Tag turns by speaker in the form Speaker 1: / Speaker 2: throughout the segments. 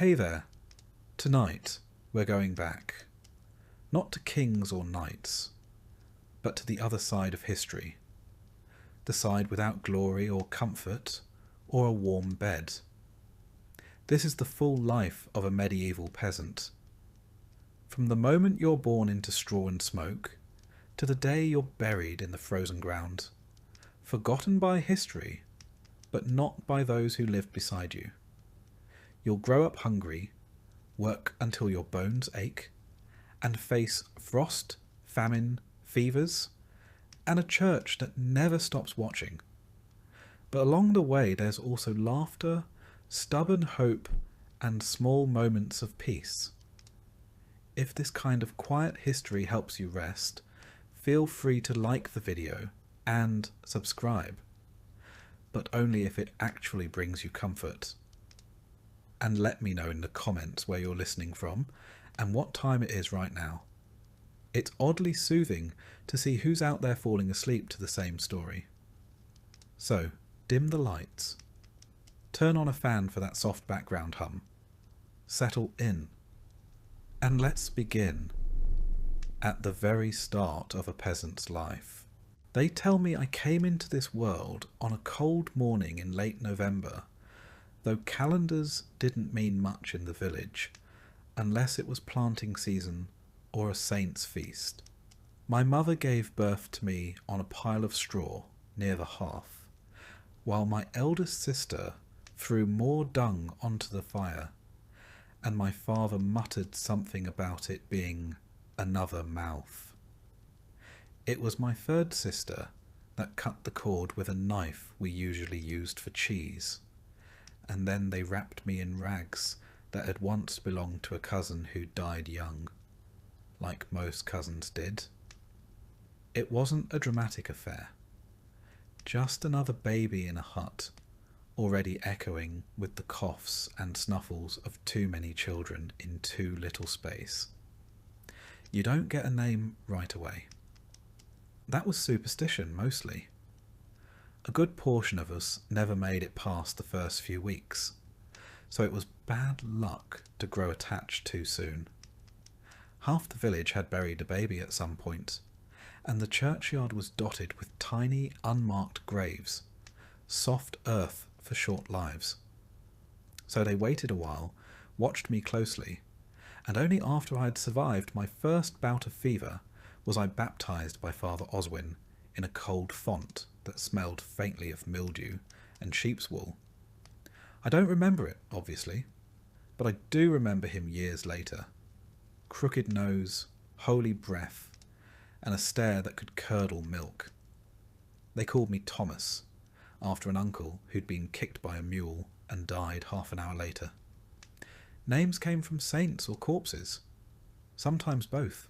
Speaker 1: Hey there. Tonight we're going back, not to kings or knights, but to the other side of history, the side without glory or comfort or a warm bed. This is the full life of a medieval peasant. From the moment you're born into straw and smoke, to the day you're buried in the frozen ground, forgotten by history, but not by those who lived beside you. You'll grow up hungry, work until your bones ache, and face frost, famine, fevers, and a church that never stops watching. But along the way there's also laughter, stubborn hope, and small moments of peace. If this kind of quiet history helps you rest, feel free to like the video and subscribe, but only if it actually brings you comfort. And let me know in the comments where you're listening from and what time it is right now. It's oddly soothing to see who's out there falling asleep to the same story. So, dim the lights. Turn on a fan for that soft background hum. Settle in. And let's begin at the very start of a peasant's life. They tell me I came into this world on a cold morning in late November, though calendars didn't mean much in the village, unless it was planting season or a saint's feast. My mother gave birth to me on a pile of straw near the hearth, while my eldest sister threw more dung onto the fire, and my father muttered something about it being another mouth. It was my third sister that cut the cord with a knife we usually used for cheese, and then they wrapped me in rags that had once belonged to a cousin who died young, like most cousins did. It wasn't a dramatic affair, just another baby in a hut, already echoing with the coughs and snuffles of too many children in too little space. You don't get a name right away. That was superstition, mostly. A good portion of us never made it past the first few weeks, so it was bad luck to grow attached too soon. Half the village had buried a baby at some point, and the churchyard was dotted with tiny, unmarked graves, soft earth for short lives. So they waited a while, watched me closely, and only after I had survived my first bout of fever was I baptized by Father Oswin in a cold font that smelled faintly of mildew and sheep's wool. I don't remember it, obviously, but I do remember him years later. Crooked nose, holy breath, and a stare that could curdle milk. They called me Thomas, after an uncle who'd been kicked by a mule and died half an hour later. Names came from saints or corpses, sometimes both.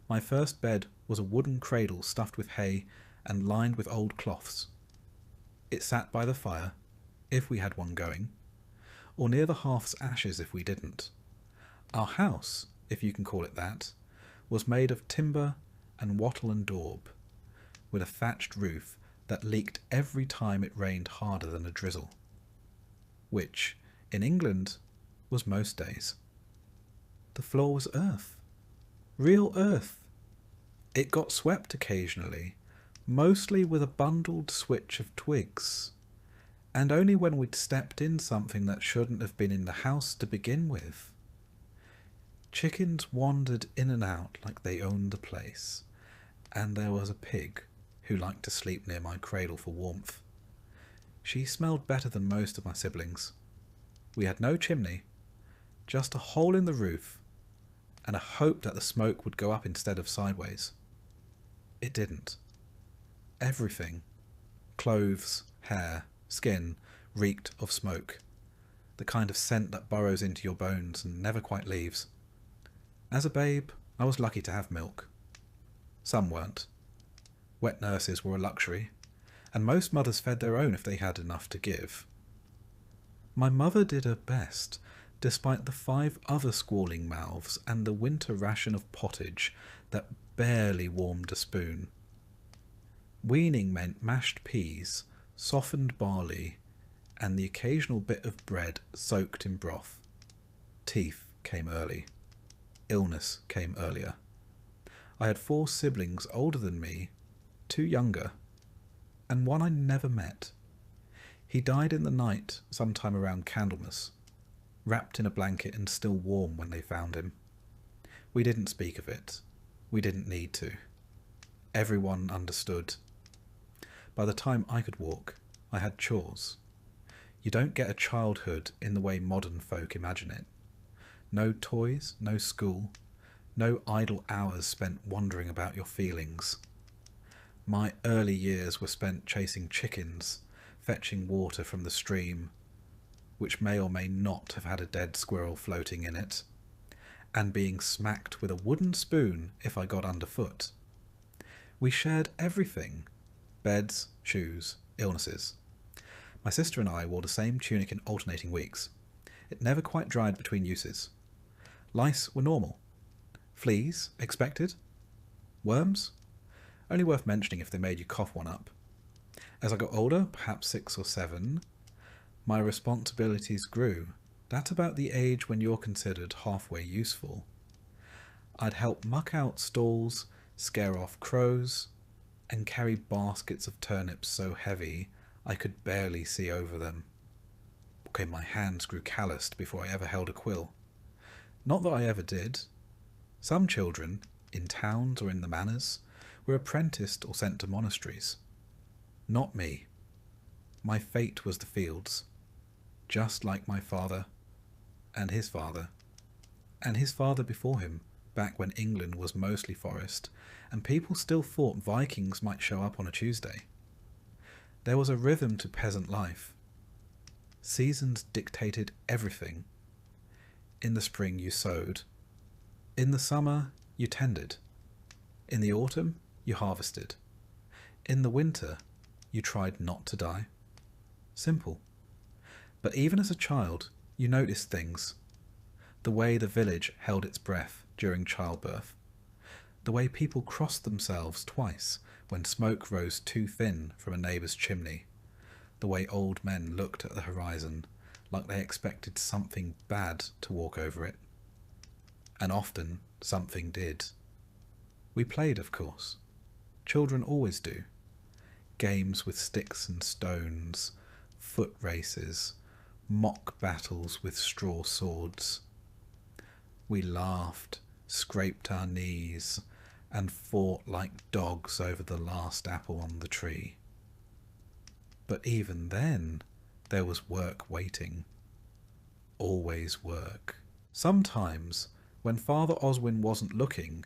Speaker 1: My first bed was a wooden cradle stuffed with hay and lined with old cloths. It sat by the fire, if we had one going, or near the hearth's ashes if we didn't. Our house, if you can call it that, was made of timber and wattle and daub, with a thatched roof that leaked every time it rained harder than a drizzle, which, in England, was most days. The floor was earth. Real earth. It got swept occasionally, mostly with a bundled switch of twigs, and only when we'd stepped in something that shouldn't have been in the house to begin with. Chickens wandered in and out like they owned the place, and there was a pig who liked to sleep near my cradle for warmth. She smelled better than most of my siblings. We had no chimney, just a hole in the roof, and a hope that the smoke would go up instead of sideways. It didn't. Everything, clothes, hair, skin, reeked of smoke, the kind of scent that burrows into your bones and never quite leaves. As a babe, I was lucky to have milk. Some weren't. Wet nurses were a luxury, and most mothers fed their own if they had enough to give. My mother did her best, despite the 5 other squalling mouths and the winter ration of pottage that barely warmed a spoon. Weaning meant mashed peas, softened barley, and the occasional bit of bread soaked in broth. teeth came early. Illness came earlier. I had 4 siblings older than me, 2 younger, and one I never met. He died in the night sometime around Candlemas, wrapped in a blanket and still warm when they found him. We didn't speak of it. We didn't need to. Everyone understood. By the time I could walk, I had chores. You don't get a childhood in the way modern folk imagine it. No toys, no school, no idle hours spent wondering about your feelings. My early years were spent chasing chickens, fetching water from the stream, which may or may not have had a dead squirrel floating in it, and being smacked with a wooden spoon if I got underfoot. We shared everything: beds, shoes, illnesses. My sister and I wore the same tunic in alternating weeks. It never quite dried between uses. Lice were normal. Fleas, expected. Worms? Only worth mentioning if they made you cough one up. As I got older, perhaps 6 or 7, my responsibilities grew. That's about the age when you're considered halfway useful. I'd help muck out stalls, scare off crows, and carry baskets of turnips so heavy I could barely see over them. Okay, my hands grew calloused before I ever held a quill. Not that I ever did. Some children, in towns or in the manors, were apprenticed or sent to monasteries. Not me. My fate was the fields, just like my father, and his father before him, back when England was mostly forest, and people still thought Vikings might show up on a Tuesday. There was a rhythm to peasant life. Seasons dictated everything. In the spring you sowed. In the summer you tended. In the autumn you harvested. In the winter you tried not to die. Simple. But even as a child, you noticed things. The way the village held its breath during childbirth. The way people crossed themselves twice when smoke rose too thin from a neighbour's chimney. The way old men looked at the horizon like they expected something bad to walk over it. And often something did. We played, of course. Children always do. Games with sticks and stones, foot races, mock battles with straw swords. We laughed, scraped our knees, and fought like dogs over the last apple on the tree. But even then, there was work waiting. Always work. Sometimes, when Father Oswin wasn't looking,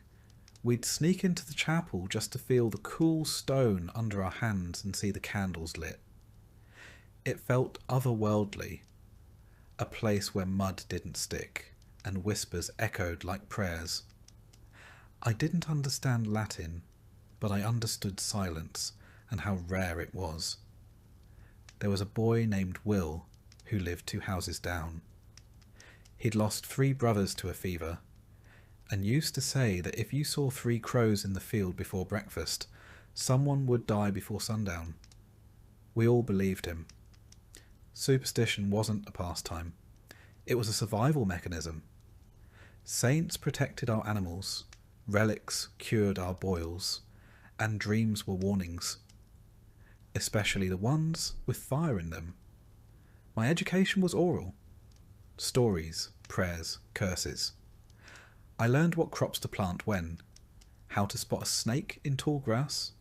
Speaker 1: we'd sneak into the chapel just to feel the cool stone under our hands and see the candles lit. It felt otherworldly, a place where mud didn't stick and whispers echoed like prayers. I didn't understand Latin, but I understood silence and how rare it was. There was a boy named Will who lived 2 houses down. He'd lost 3 brothers to a fever, and used to say that if you saw 3 crows in the field before breakfast, someone would die before sundown. We all believed him. Superstition wasn't a pastime. It was a survival mechanism. Saints protected our animals, relics cured our boils, and dreams were warnings. Especially the ones with fire in them. My education was oral. Stories, prayers, curses. I learned what crops to plant when, how to spot a snake in tall grass,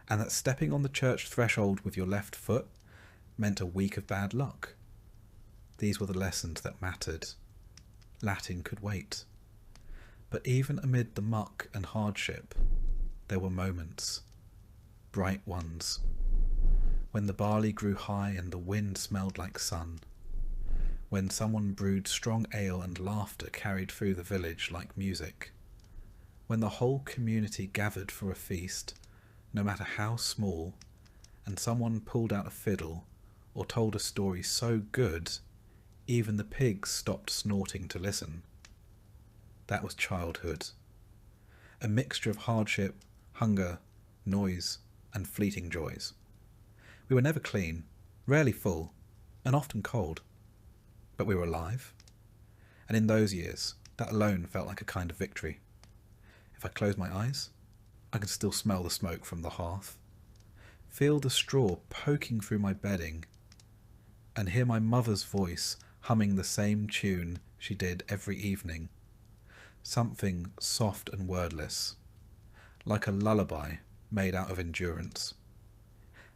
Speaker 1: and that stepping on the church threshold with your left foot meant a week of bad luck. These were the lessons that mattered. Latin could wait. But even amid the muck and hardship, there were moments, bright ones, when the barley grew high and the wind smelled like sun, when someone brewed strong ale and laughter carried through the village like music, when the whole community gathered for a feast, no matter how small, and someone pulled out a fiddle or told a story so good even the pigs stopped snorting to listen. That was childhood. A mixture of hardship, hunger, noise, and fleeting joys. We were never clean, rarely full, and often cold. But we were alive. and in those years, that alone felt like a kind of victory. If I close my eyes, I can still smell the smoke from the hearth, feel the straw poking through my bedding, and hear my mother's voice humming the same tune she did every evening, something soft and wordless, like a lullaby made out of endurance.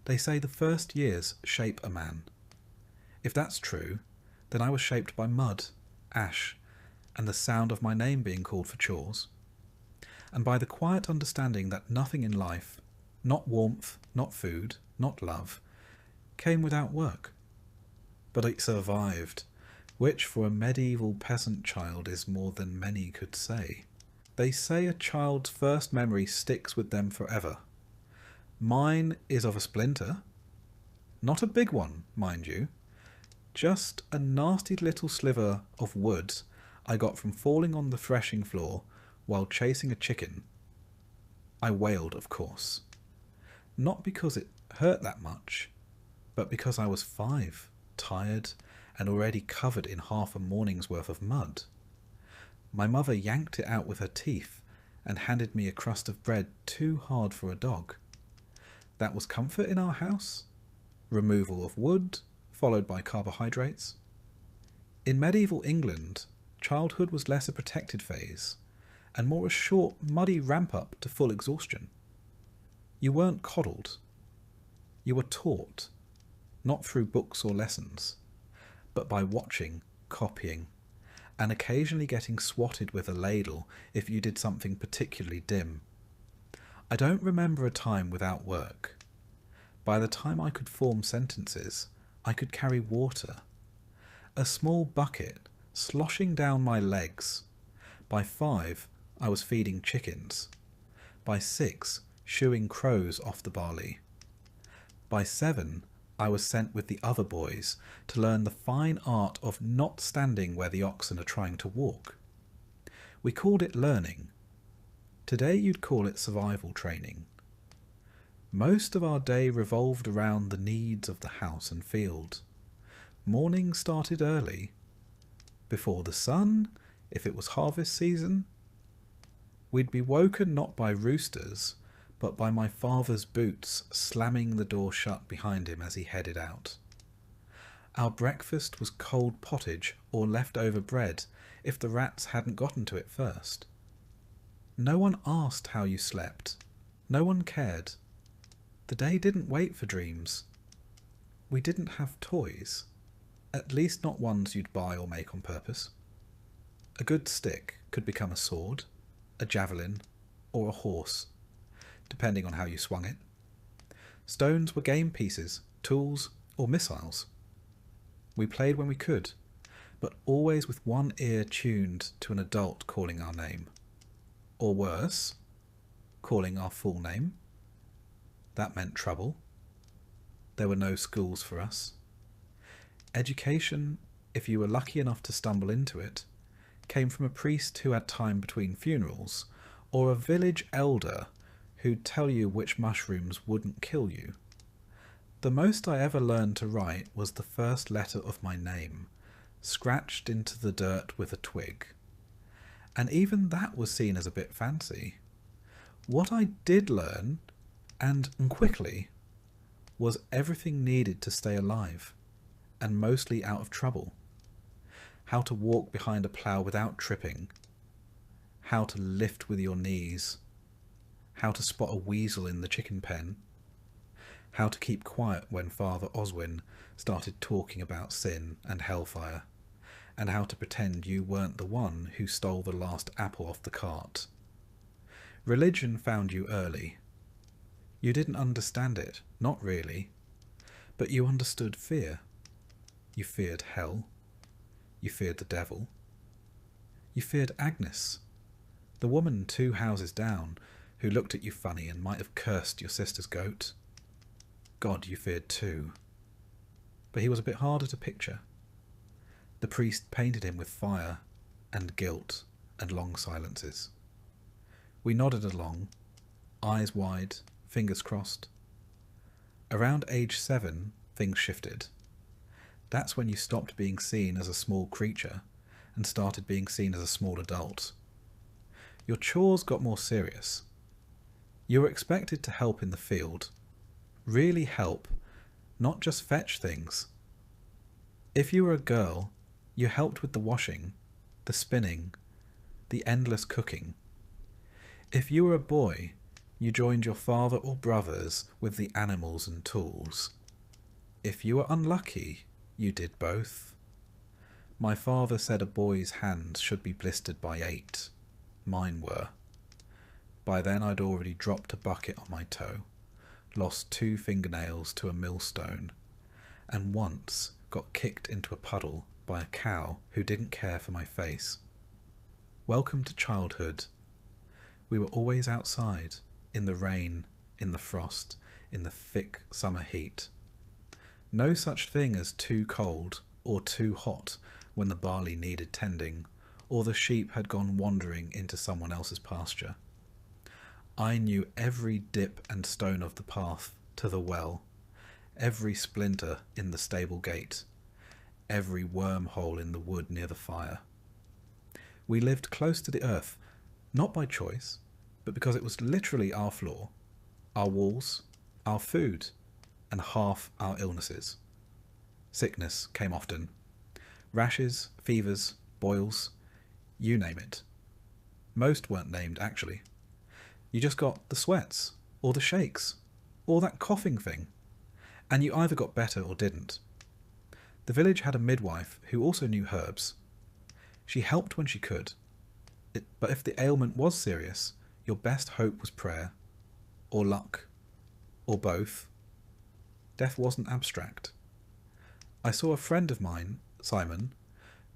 Speaker 1: They say the first years shape a man. If that's true, then I was shaped by mud, ash, and the sound of my name being called for chores, and by the quiet understanding that nothing in life, not warmth, not food, not love, came without work. But it survived, which for a medieval peasant child is more than many could say. They say a child's first memory sticks with them forever. Mine is of a splinter. Not a big one, mind you. Just a nasty little sliver of wood I got from falling on the threshing floor while chasing a chicken. I wailed, of course. Not because it hurt that much, but because I was 5, tired, and already covered in half a morning's worth of mud. My mother yanked it out with her teeth and handed me a crust of bread too hard for a dog. That was comfort in our house. Removal of wood, followed by carbohydrates. In medieval England, childhood was less a protected phase, and more a short, muddy ramp-up to full exhaustion. You weren't coddled. You were taught, not through books or lessons, but by watching, copying, and occasionally getting swatted with a ladle if you did something particularly dim. I don't remember a time without work. By the time I could form sentences, I could carry water. A small bucket sloshing down my legs. By 5, I was feeding chickens. By 6, shooing crows off the barley. By 7, I was sent with the other boys to learn the fine art of not standing where the oxen are trying to walk. We called it learning. Today you'd call it survival training. Most of our day revolved around the needs of the house and field. Morning started early. Before the sun, if it was harvest season. We'd be woken not by roosters, but by my father's boots slamming the door shut behind him as he headed out. Our breakfast was cold pottage or leftover bread if the rats hadn't gotten to it first. No one asked how you slept. No one cared. The day didn't wait for dreams. We didn't have toys, at least not ones you'd buy or make on purpose. A good stick could become a sword, a javelin, or a horse, depending on how you swung it. Stones were game pieces, tools, or missiles. We played when we could, but always with one ear tuned to an adult calling our name. Or worse, calling our full name. That meant trouble. There were no schools for us. Education, if you were lucky enough to stumble into it, came from a priest who had time between funerals, or a village elder who'd tell you which mushrooms wouldn't kill you. The most I ever learned to write was the first letter of my name, scratched into the dirt with a twig. And even that was seen as a bit fancy. What I did learn, and quickly, was everything needed to stay alive, and mostly out of trouble. How to walk behind a plough without tripping, how to lift with your knees, how to spot a weasel in the chicken pen, how to keep quiet when Father Oswin started talking about sin and hellfire, and how to pretend you weren't the one who stole the last apple off the cart. Religion found you early. You didn't understand it, not really, but you understood fear. You feared hell. You feared the devil. You feared Agnes, the woman 2 houses down, who looked at you funny and might have cursed your sister's goat. God you feared too. But he was a bit harder to picture. The priest painted him with fire and guilt and long silences. We nodded along, eyes wide, fingers crossed. Around age 7, things shifted. That's when you stopped being seen as a small creature and started being seen as a small adult. Your chores got more serious. You were expected to help in the field. Really help, not just fetch things. If you were a girl, you helped with the washing, the spinning, the endless cooking. If you were a boy, you joined your father or brothers with the animals and tools. If you were unlucky, you did both. My father said a boy's hands should be blistered by 8. Mine were. By then I'd already dropped a bucket on my toe, lost 2 fingernails to a millstone, and once got kicked into a puddle by a cow who didn't care for my face. Welcome to childhood. We were always outside, in the rain, in the frost, in the thick summer heat. No such thing as too cold or too hot when the barley needed tending, or the sheep had gone wandering into someone else's pasture. I knew every dip and stone of the path to the well, every splinter in the stable gate, every wormhole in the wood near the fire. We lived close to the earth, not by choice, but because it was literally our floor, our walls, our food, and half our illnesses. Sickness came often. Rashes, fevers, boils, you name it. Most weren't named, actually. You just got the sweats, or the shakes, or that coughing thing, and you either got better or didn't. The village had a midwife who also knew herbs. She helped when she could, but if the ailment was serious, your best hope was prayer, or luck, or both. Death wasn't abstract. I saw a friend of mine, Simon,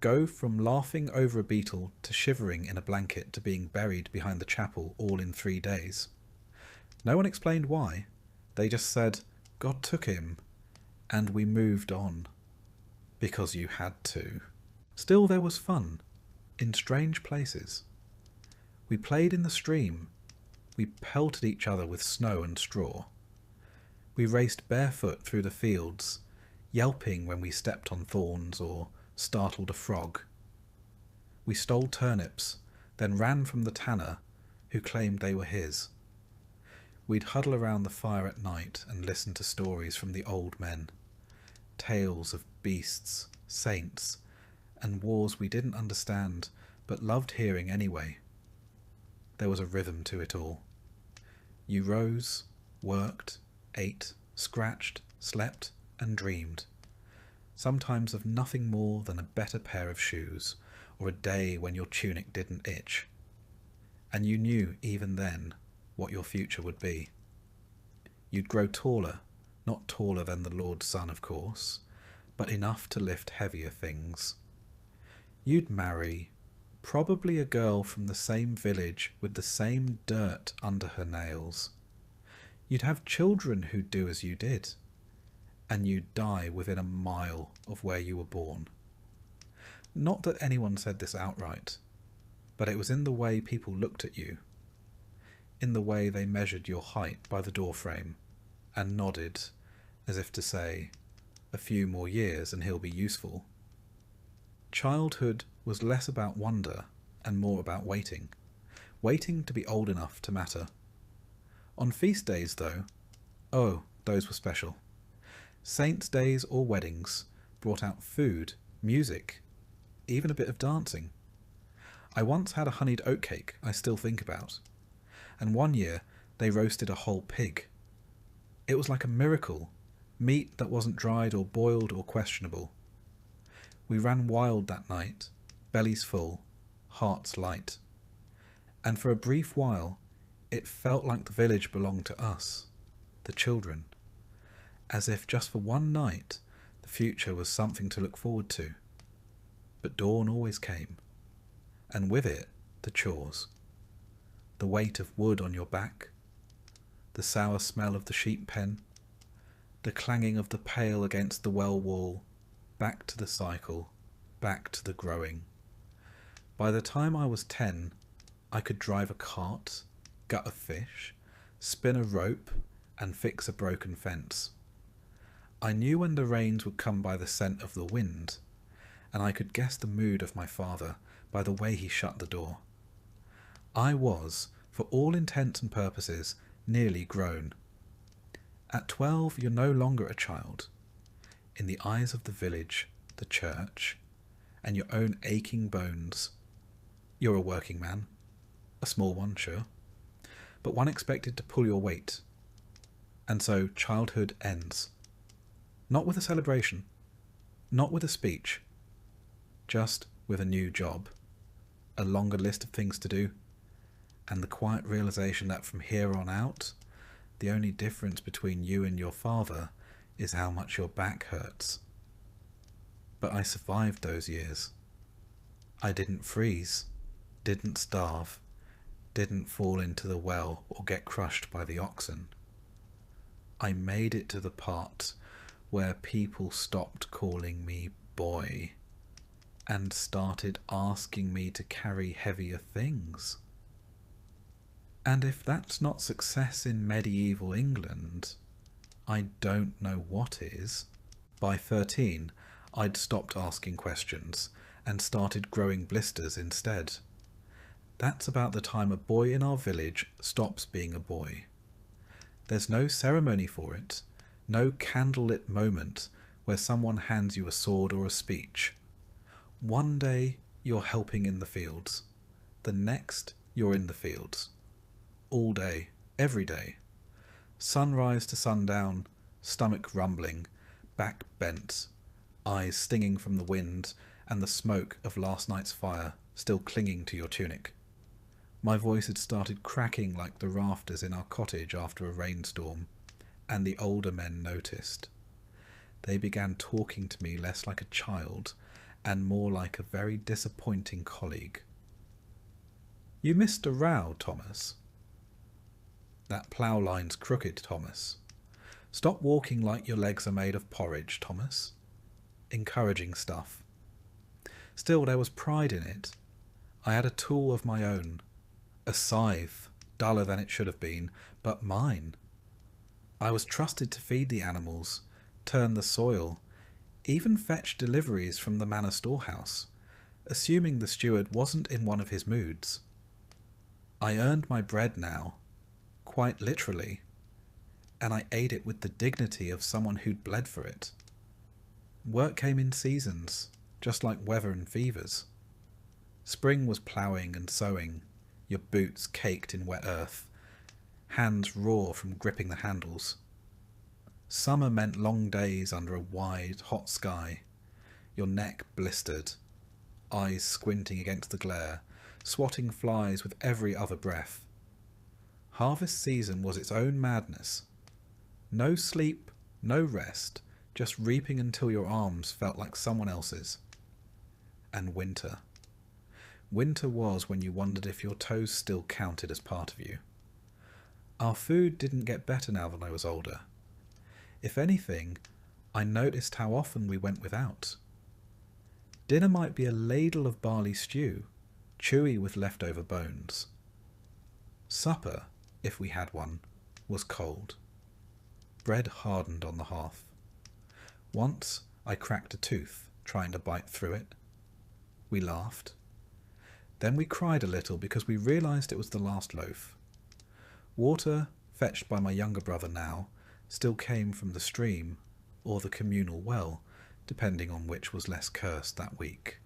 Speaker 1: go from laughing over a beetle to shivering in a blanket to being buried behind the chapel all in 3 days. No one explained why. They just said, God took him, and we moved on. Because you had to. Still there was fun, in strange places. We played in the stream. We pelted each other with snow and straw. We raced barefoot through the fields, yelping when we stepped on thorns or startled a frog. We stole turnips, then ran from the tanner, who claimed they were his. We'd huddle around the fire at night and listen to stories from the old men, tales of beasts, saints, and wars we didn't understand, but loved hearing anyway. There was a rhythm to it all. You rose, worked, ate, scratched, slept, and dreamed. Sometimes of nothing more than a better pair of shoes, or a day when your tunic didn't itch. And you knew, even then, what your future would be. You'd grow taller, not taller than the Lord's Son, of course, but enough to lift heavier things. You'd marry, probably a girl from the same village with the same dirt under her nails. You'd have children who'd do as you did, and you'd die within a mile of where you were born. Not that anyone said this outright, but it was in the way people looked at you, in the way they measured your height by the doorframe, and nodded, as if to say, a few more years and he'll be useful. Childhood was less about wonder and more about waiting to be old enough to matter. On feast days, though, oh, those were special. Saints' days or weddings brought out food, music, even a bit of dancing. I once had a honeyed oatcake I still think about, and one year they roasted a whole pig. It was like a miracle, meat that wasn't dried or boiled or questionable. We ran wild that night, bellies full, hearts light. And for a brief while, it felt like the village belonged to us, the children, as if just for one night the future was something to look forward to. But dawn always came, and with it the chores, the weight of wood on your back, the sour smell of the sheep pen, the clanging of the pail against the well wall, back to the cycle, back to the growing. By the time I was 10, I could drive a cart, gut a fish, spin a rope, and fix a broken fence. I knew when the rains would come by the scent of the wind, and I could guess the mood of my father by the way he shut the door. I was, for all intents and purposes, nearly grown. At 12, you're no longer a child. In the eyes of the village, the church, and your own aching bones, you're a working man. A small one, sure, but one expected to pull your weight. And so childhood ends. Not with a celebration, not with a speech, just with a new job, a longer list of things to do, and the quiet realization that from here on out, the only difference between you and your father is how much your back hurts. But I survived those years. I didn't freeze, didn't starve, didn't fall into the well or get crushed by the oxen. I made it to the part where people stopped calling me boy and started asking me to carry heavier things. And if that's not success in medieval England, I don't know what is. By 13, I'd stopped asking questions and started growing blisters instead. That's about the time a boy in our village stops being a boy. There's no ceremony for it, no candlelit moment where someone hands you a sword or a speech. One day you're helping in the fields, the next you're in the fields. All day, every day. Sunrise to sundown, stomach rumbling, back bent, eyes stinging from the wind and the smoke of last night's fire still clinging to your tunic. My voice had started cracking like the rafters in our cottage after a rainstorm, and the older men noticed. They began talking to me less like a child and more like a very disappointing colleague. "You missed a row, Thomas." "That plough line's crooked, Thomas." "Stop walking like your legs are made of porridge, Thomas." Encouraging stuff. Still, there was pride in it. I had a tool of my own. A scythe, duller than it should have been, but mine. I was trusted to feed the animals, turn the soil, even fetch deliveries from the manor storehouse, assuming the steward wasn't in one of his moods. I earned my bread now, quite literally, and I ate it with the dignity of someone who'd bled for it. Work came in seasons, just like weather and fevers. Spring was ploughing and sowing, your boots caked in wet earth, hands raw from gripping the handles. Summer meant long days under a wide, hot sky, your neck blistered, eyes squinting against the glare, swatting flies with every other breath. Harvest season was its own madness. No sleep, no rest, just reaping until your arms felt like someone else's. And winter. Winter was when you wondered if your toes still counted as part of you. Our food didn't get better now that I was older. If anything, I noticed how often we went without. Dinner might be a ladle of barley stew, chewy with leftover bones. Supper, if we had one, was cold. Bread hardened on the hearth. Once I cracked a tooth trying to bite through it. We laughed. Then we cried a little because we realized it was the last loaf. Water, fetched by my younger brother now, still came from the stream or the communal well, depending on which was less cursed that week.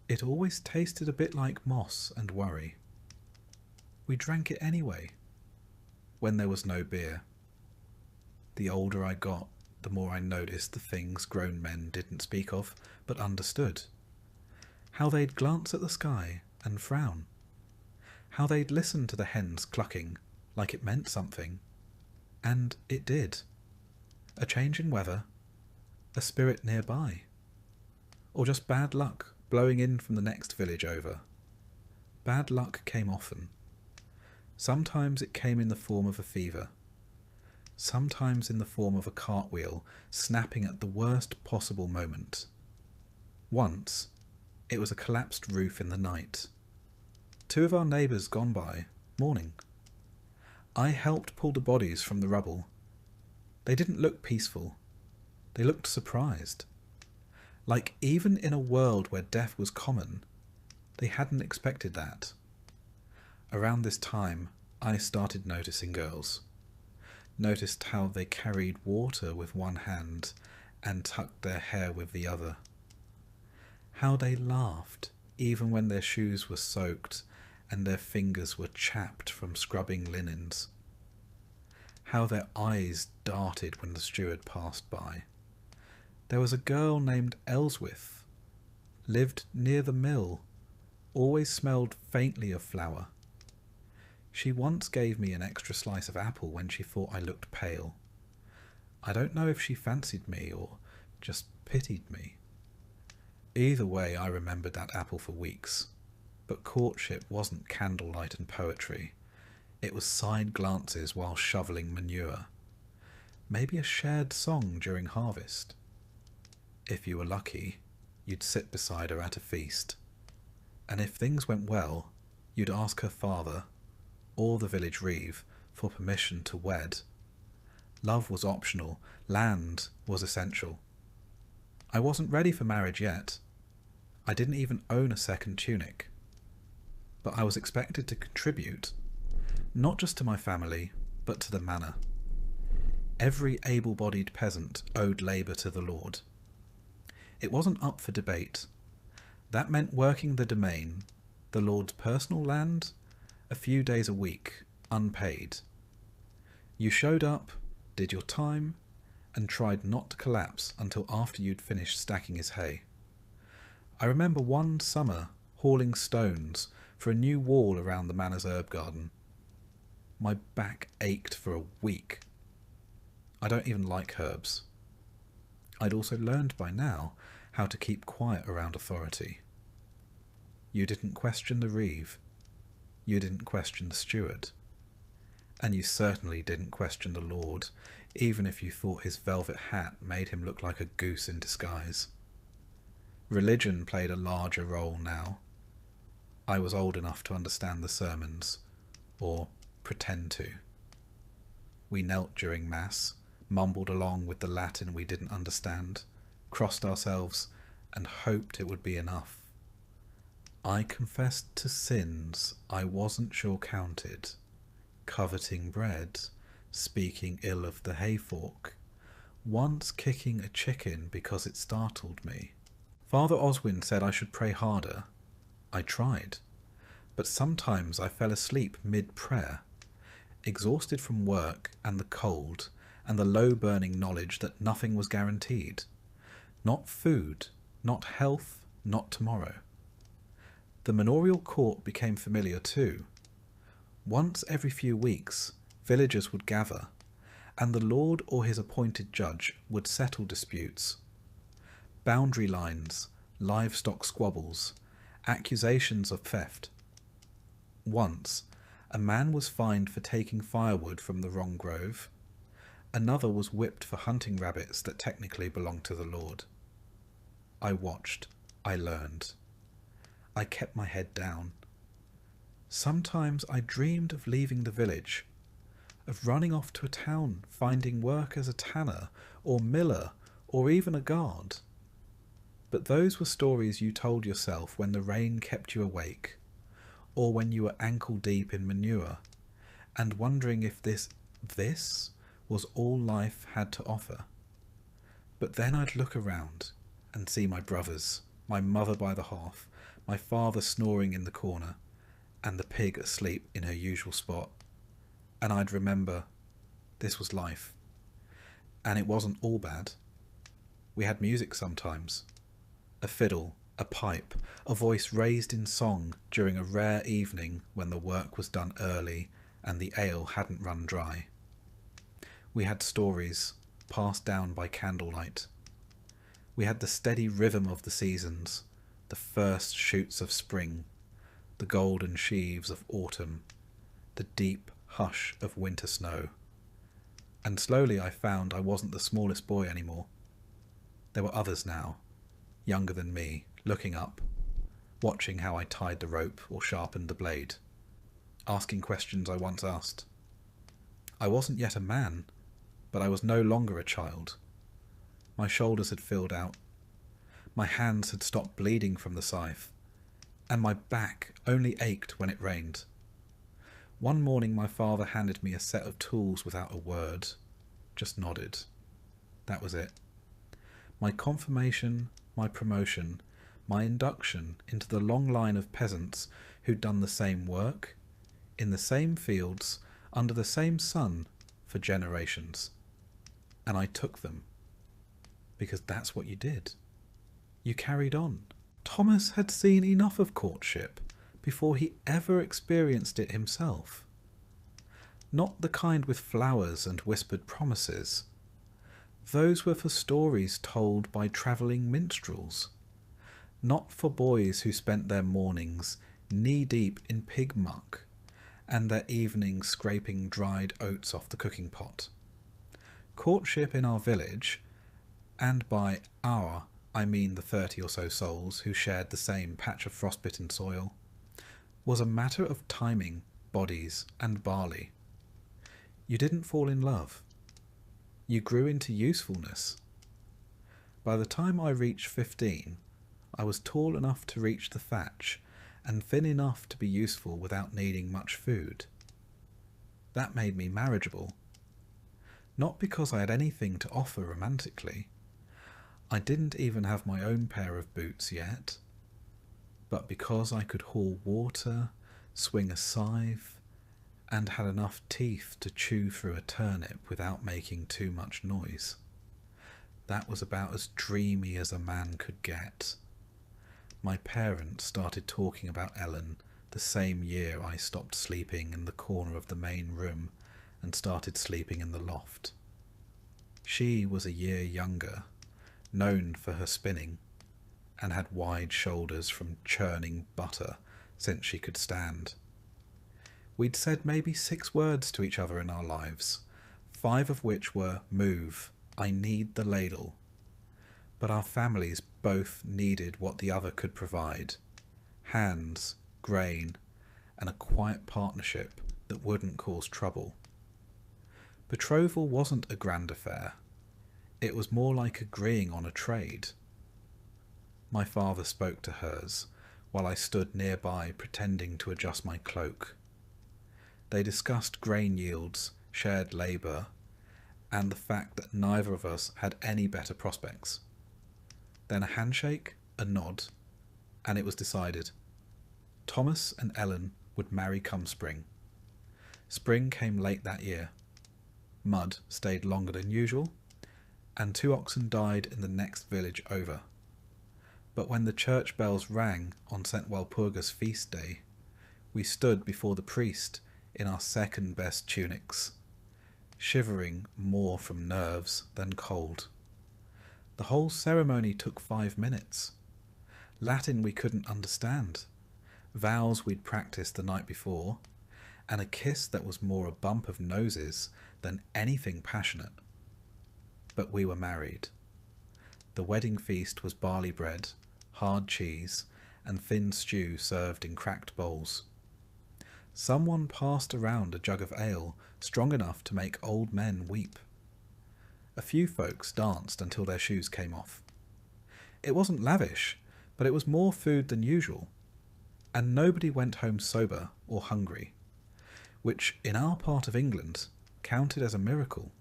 Speaker 1: It always tasted a bit like moss and worry. We drank it anyway, when there was no beer. The older I got, the more I noticed the things grown men didn't speak of, but understood. How they'd glance at the sky and frown. How they'd listen to the hens clucking, like it meant something. And it did. A change in weather, a spirit nearby, or just bad luck blowing in from the next village over. Bad luck came often. Sometimes it came in the form of a fever. Sometimes in the form of a cartwheel snapping at the worst possible moment. Once, it was a collapsed roof in the night. 2 of our neighbours gone by, mourning. I helped pull the bodies from the rubble. They didn't look peaceful. They looked surprised. Like, even in a world where death was common, they hadn't expected that. Around this time, I started noticing girls. Noticed how they carried water with one hand and tucked their hair with the other. How they laughed, even when their shoes were soaked and their fingers were chapped from scrubbing linens. How their eyes darted when the steward passed by. There was a girl named Elswith, lived near the mill, always smelled faintly of flour. She once gave me an extra slice of apple when she thought I looked pale. I don't know if she fancied me or just pitied me. Either way, I remembered that apple for weeks. But courtship wasn't candlelight and poetry. It was side glances while shoveling manure. Maybe a shared song during harvest. If you were lucky, you'd sit beside her at a feast. And if things went well, you'd ask her father, or the village reeve, for permission to wed. Love was optional, land was essential. I wasn't ready for marriage yet. I didn't even own a second tunic. But I was expected to contribute, not just to my family, but to the manor. Every able-bodied peasant owed labour to the lord. It wasn't up for debate. That meant working the domain, the lord's personal land, a few days a week, unpaid. You showed up, did your time, and tried not to collapse until after you'd finished stacking his hay. I remember one summer hauling stones for a new wall around the manor's herb garden. My back ached for a week. I don't even like herbs. I'd also learned by now how to keep quiet around authority. You didn't question the reeve. You didn't question the steward. And you certainly didn't question the lord, even if you thought his velvet hat made him look like a goose in disguise. Religion played a larger role now. I was old enough to understand the sermons, or pretend to. We knelt during Mass, mumbled along with the Latin we didn't understand, crossed ourselves, and hoped it would be enough. I confessed to sins I wasn't sure counted, coveting bread, speaking ill of the hayfork, once kicking a chicken because it startled me. Father Oswin said I should pray harder. I tried, but sometimes I fell asleep mid-prayer, exhausted from work and the cold and the low-burning knowledge that nothing was guaranteed. Not food, not health, not tomorrow. The manorial court became familiar too. Once every few weeks, villagers would gather, and the lord or his appointed judge would settle disputes. Boundary lines, livestock squabbles, accusations of theft. Once, a man was fined for taking firewood from the wrong grove. Another was whipped for hunting rabbits that technically belonged to the lord. I watched. I learned. I kept my head down. Sometimes I dreamed of leaving the village, of running off to a town, finding work as a tanner, or miller, or even a guard. But those were stories you told yourself when the rain kept you awake, or when you were ankle deep in manure, and wondering if this was all life had to offer. But then I'd look around and see my brothers, my mother by the hearth, my father snoring in the corner, and the pig asleep in her usual spot, and I'd remember this was life. And it wasn't all bad. We had music sometimes. A fiddle, a pipe, a voice raised in song during a rare evening when the work was done early and the ale hadn't run dry. We had stories passed down by candlelight. We had the steady rhythm of the seasons, the first shoots of spring, the golden sheaves of autumn, the deep hush of winter snow. And slowly I found I wasn't the smallest boy anymore. There were others now, younger than me, looking up, watching how I tied the rope or sharpened the blade, asking questions I once asked. I wasn't yet a man, but I was no longer a child. My shoulders had filled out. My hands had stopped bleeding from the scythe, and my back only ached when it rained. One morning my father handed me a set of tools without a word, just nodded. That was it. My confirmation, my promotion, my induction into the long line of peasants who'd done the same work, in the same fields, under the same sun, for generations. And I took them. Because that's what you did. You carried on. Thomas had seen enough of courtship before he ever experienced it himself. Not the kind with flowers and whispered promises. Those were for stories told by travelling minstrels. Not for boys who spent their mornings knee-deep in pig muck and their evenings scraping dried oats off the cooking pot. Courtship in our village, and by our I mean the 30 or so souls who shared the same patch of frostbitten soil, was a matter of timing, bodies, and barley. You didn't fall in love. You grew into usefulness. By the time I reached 15, I was tall enough to reach the thatch and thin enough to be useful without needing much food. That made me marriageable. Not because I had anything to offer romantically. I didn't even have my own pair of boots yet. But because I could haul water, swing a scythe, and had enough teeth to chew through a turnip without making too much noise. That was about as dreamy as a man could get. My parents started talking about Ellen the same year I stopped sleeping in the corner of the main room and started sleeping in the loft. She was a year younger, known for her spinning, and had wide shoulders from churning butter since she could stand. We'd said maybe 6 words to each other in our lives, 5 of which were, "Move, I need the ladle." But our families both needed what the other could provide: hands, grain, and a quiet partnership that wouldn't cause trouble. Betrothal wasn't a grand affair. It was more like agreeing on a trade. My father spoke to hers, while I stood nearby pretending to adjust my cloak. They discussed grain yields, shared labour, and the fact that neither of us had any better prospects. Then a handshake, a nod, and it was decided. Thomas and Ellen would marry come spring. Spring came late that year. Mud stayed longer than usual, and 2 oxen died in the next village over. But when the church bells rang on St. Walpurga's feast day, we stood before the priest in our second best tunics, shivering more from nerves than cold. The whole ceremony took 5 minutes. Latin we couldn't understand, vows we'd practiced the night before, and a kiss that was more a bump of noses than anything passionate. But we were married. The wedding feast was barley bread, hard cheese, and thin stew served in cracked bowls. Someone passed around a jug of ale strong enough to make old men weep. A few folks danced until their shoes came off. It wasn't lavish, but it was more food than usual, and nobody went home sober or hungry, which in our part of England counted as a miracle.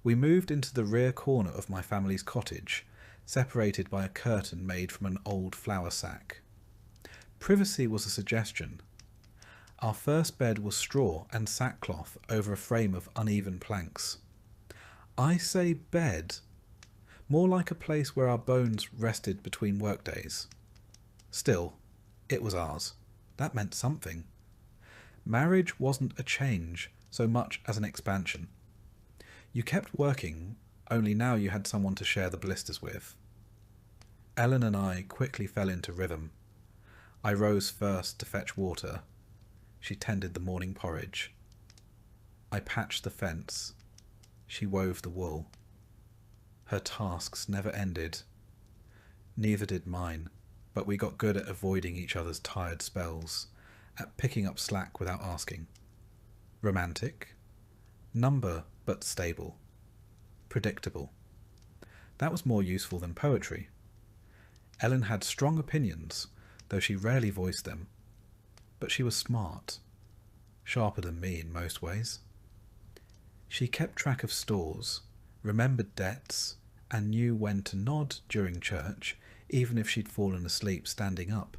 Speaker 1: We moved into the rear corner of my family's cottage, separated by a curtain made from an old flour sack. Privacy was a suggestion. Our first bed was straw and sackcloth over a frame of uneven planks. I say bed, more like a place where our bones rested between workdays. Still, it was ours. That meant something. Marriage wasn't a change so much as an expansion. You kept working, only now you had someone to share the blisters with. Ellen and I quickly fell into rhythm. I rose first to fetch water. She tended the morning porridge. I patched the fence. She wove the wool. Her tasks never ended. Neither did mine, but we got good at avoiding each other's tired spells, at picking up slack without asking. Romantic? Number but stable. Predictable. That was more useful than poetry. Ellen had strong opinions, though she rarely voiced them. But she was smart, sharper than me in most ways. She kept track of stores, remembered debts, and knew when to nod during church, even if she'd fallen asleep standing up.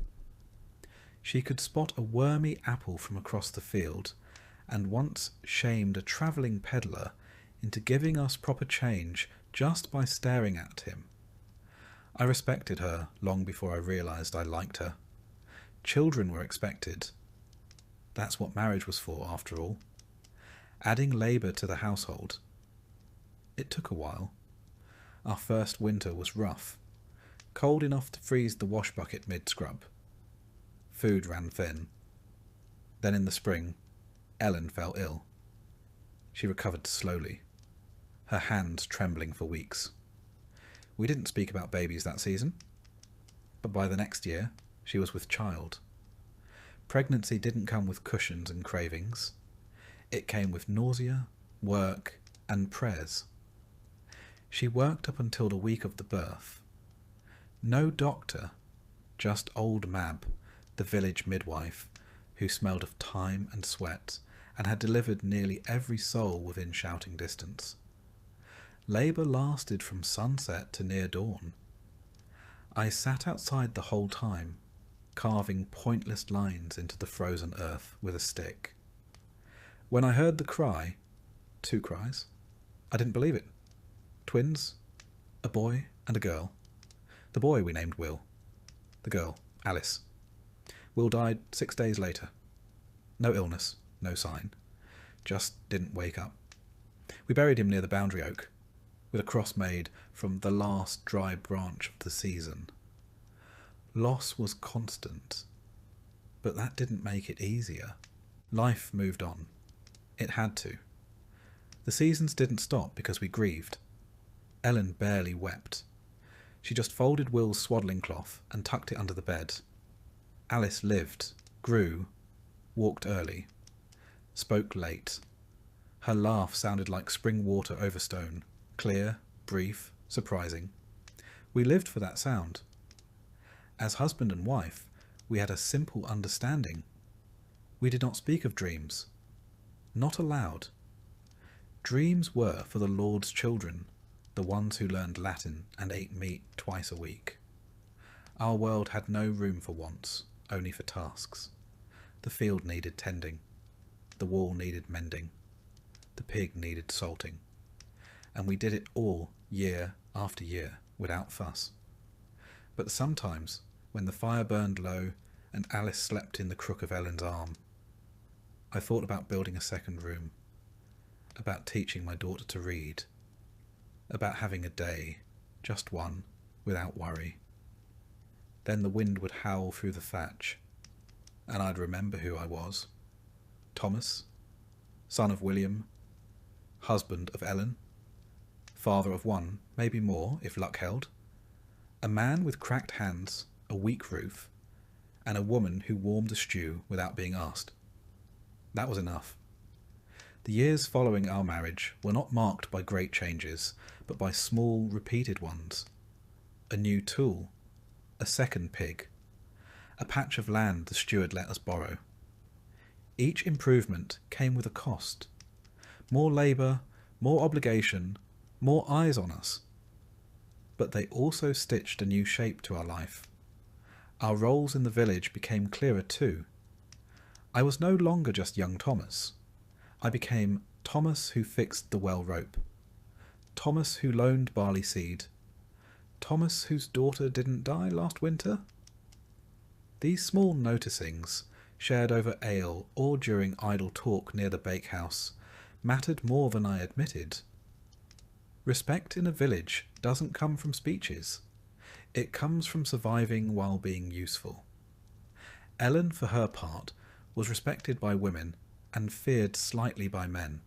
Speaker 1: She could spot a wormy apple from across the field, and once shamed a travelling peddler into giving us proper change just by staring at him. I respected her long before I realised I liked her. Children were expected. That's what marriage was for, after all. Adding labour to the household. It took a while. Our first winter was rough, cold enough to freeze the wash bucket mid-scrub. Food ran thin. Then in the spring, Ellen fell ill. She recovered slowly, her hands trembling for weeks. We didn't speak about babies that season, but by the next year, she was with child. Pregnancy didn't come with cushions and cravings. It came with nausea, work, and prayers. She worked up until the week of the birth. No doctor, just old Mab, the village midwife, who smelled of time and sweat and had delivered nearly every soul within shouting distance. Labour lasted from sunset to near dawn. I sat outside the whole time, carving pointless lines into the frozen earth with a stick. When I heard the cry, 2 cries, I didn't believe it. Twins, a boy and a girl. The boy we named Will. The girl, Alice. Will died 6 days later. No illness, no sign. Just didn't wake up. We buried him near the boundary oak, with a cross made from the last dry branch of the season. Loss was constant, but that didn't make it easier. Life moved on. It had to. The seasons didn't stop because we grieved. Ellen barely wept. She just folded Will's swaddling cloth and tucked it under the bed. Alice lived, grew, walked early, spoke late. Her laugh sounded like spring water over stone, clear, brief, surprising. We lived for that sound. As husband and wife, we had a simple understanding. We did not speak of dreams. Not aloud. Dreams were for the Lord's children, the ones who learned Latin and ate meat twice a week. Our world had no room for wants, only for tasks. The field needed tending. The wall needed mending. The pig needed salting. And we did it all year after year without fuss. But sometimes, when the fire burned low and Alice slept in the crook of Ellen's arm, I thought about building a second room, about teaching my daughter to read, about having a day, just one, without worry. Then the wind would howl through the thatch, and I'd remember who I was. Thomas, son of William, husband of Ellen, father of one, maybe more, if luck held, a man with cracked hands, a weak roof, and a woman who warmed a stew without being asked. That was enough. The years following our marriage were not marked by great changes, but by small, repeated ones. A new tool, a second pig, a patch of land the steward let us borrow. Each improvement came with a cost. More labour, more obligation, more eyes on us. But they also stitched a new shape to our life. Our roles in the village became clearer too. I was no longer just young Thomas. I became Thomas who fixed the well rope, Thomas who loaned barley seed, Thomas whose daughter didn't die last winter. These small noticings, shared over ale or during idle talk near the bakehouse, mattered more than I admitted. Respect in a village doesn't come from speeches. It comes from surviving while being useful. Ellen, for her part, was respected by women and feared slightly by men,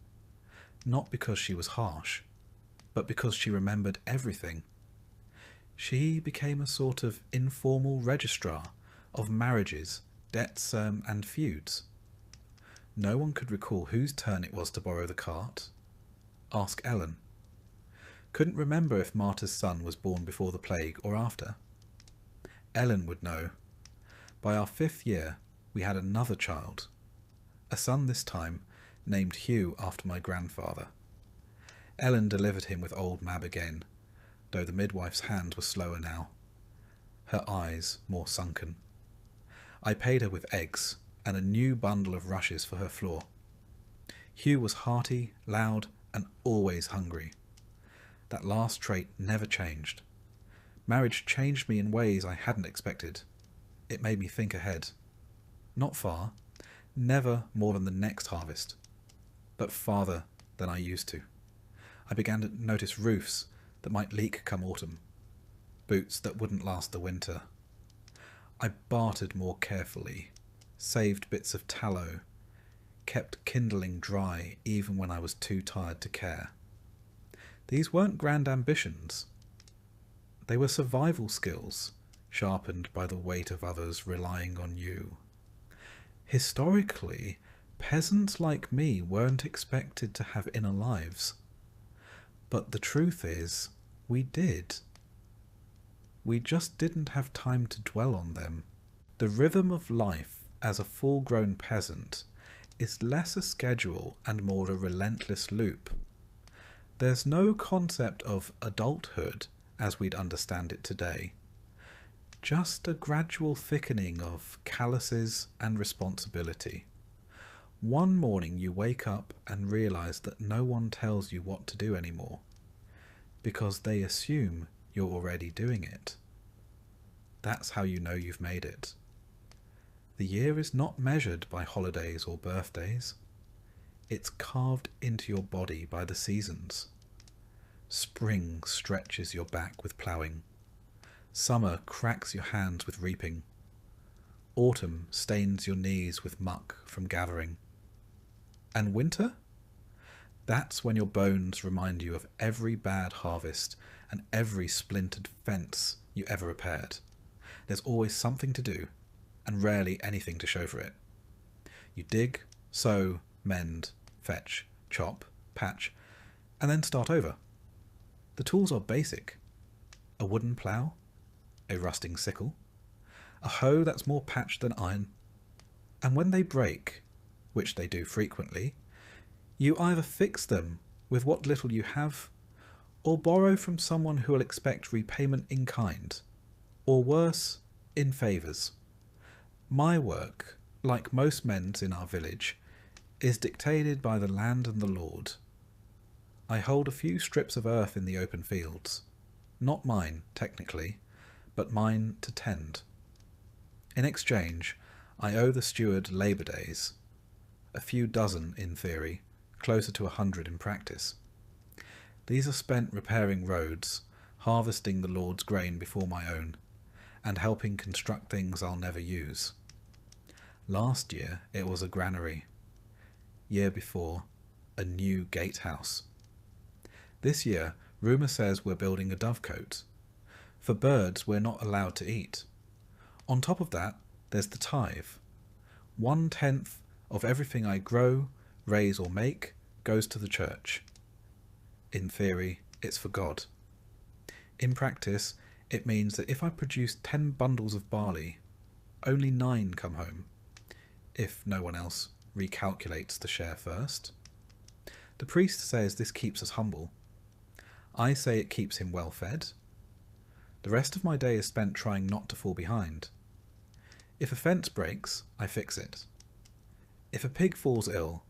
Speaker 1: not because she was harsh, but because she remembered everything. She became a sort of informal registrar of marriages, debts, and feuds. No one could recall whose turn it was to borrow the cart. Ask Ellen. Couldn't remember if Martha's son was born before the plague or after. Ellen would know. By our 5th year, we had another child. A son this time, named Hugh after my grandfather. Ellen delivered him with old Mab again, though the midwife's hands were slower now, her eyes more sunken. I paid her with eggs and a new bundle of rushes for her floor. Hugh was hearty, loud, and always hungry. That last trait never changed. Marriage changed me in ways I hadn't expected. It made me think ahead. Not far, never more than the next harvest, but farther than I used to. I began to notice roofs that might leak come autumn, boots that wouldn't last the winter. I bartered more carefully, saved bits of tallow, kept kindling dry even when I was too tired to care. These weren't grand ambitions. They were survival skills, sharpened by the weight of others relying on you. Historically, peasants like me weren't expected to have inner lives. But the truth is, we did. We just didn't have time to dwell on them. The rhythm of life as a full-grown peasant is less a schedule and more a relentless loop. There's no concept of adulthood as we'd understand it today. Just a gradual thickening of calluses and responsibility. One morning you wake up and realize that no one tells you what to do anymore, because they assume you're already doing it. That's how you know you've made it. The year is not measured by holidays or birthdays. It's carved into your body by the seasons. Spring stretches your back with ploughing. Summer cracks your hands with reaping. Autumn stains your knees with muck from gathering. And winter? That's when your bones remind you of every bad harvest and every splintered fence you ever repaired. There's always something to do, and rarely anything to show for it. You dig, sow, mend, fetch, chop, patch, and then start over. The tools are basic. A wooden plough, a rusting sickle, a hoe that's more patched than iron, and when they break, which they do frequently, you either fix them with what little you have, or borrow from someone who will expect repayment in kind, or worse, in favours. My work, like most men's in our village, is dictated by the land and the Lord. I hold a few strips of earth in the open fields, not mine, technically, but mine to tend. In exchange, I owe the steward labour days, a few dozen in theory, closer to 100 in practice. These are spent repairing roads, harvesting the Lord's grain before my own, and helping construct things I'll never use. Last year it was a granary. Year before, a new gatehouse. This year, rumour says we're building a dovecote. For birds we're not allowed to eat. On top of that, there's the tithe. 1/10 of everything I grow, raise or make goes to the church. In theory, it's for God. In practice, it means that if I produce 10 bundles of barley, only 9 come home, if no one else recalculates the share first. The priest says this keeps us humble. I say it keeps him well fed. The rest of my day is spent trying not to fall behind. If a fence breaks, I fix it. If a pig falls ill,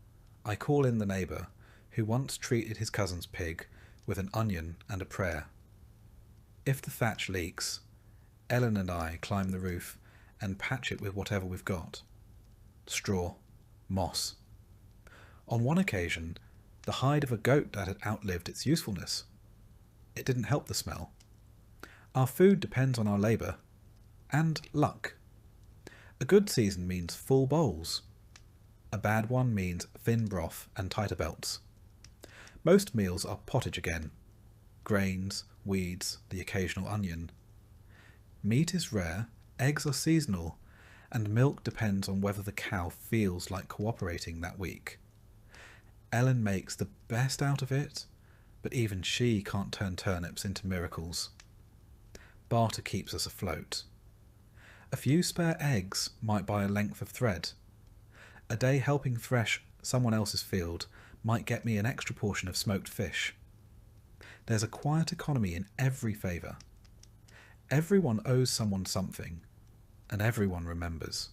Speaker 1: I call in the neighbour who once treated his cousin's pig with an onion and a prayer. If the thatch leaks, Ellen and I climb the roof and patch it with whatever we've got. Straw, moss. On one occasion, the hide of a goat that had outlived its usefulness. It didn't help the smell. Our food depends on our labour. And luck. A good season means full bowls. A bad one means thin broth and tighter belts. Most meals are pottage again. Grains, weeds, the occasional onion. Meat is rare, eggs are seasonal, and milk depends on whether the cow feels like cooperating that week. Ellen makes the best out of it, but even she can't turn turnips into miracles. Barter keeps us afloat. A few spare eggs might buy a length of thread. A day helping thresh someone else's field might get me an extra portion of smoked fish. There's a quiet economy in every favour. Everyone owes someone something, and everyone remembers.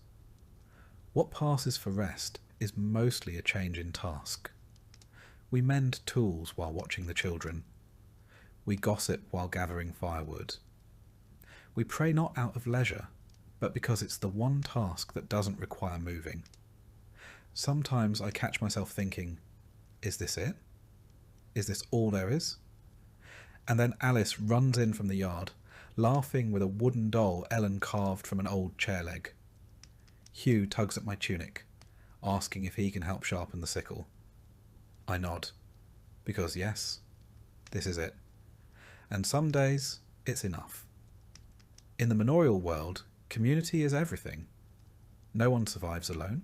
Speaker 1: What passes for rest is mostly a change in task. We mend tools while watching the children. We gossip while gathering firewood. We pray not out of leisure, but because it's the one task that doesn't require moving. Sometimes I catch myself thinking, is this it? Is this all there is? And then Alice runs in from the yard, laughing with a wooden doll Ellen carved from an old chair leg. Hugh tugs at my tunic, asking if he can help sharpen the sickle. I nod, because yes, this is it. And some days, it's enough. In the manorial world, community is everything. No one survives alone.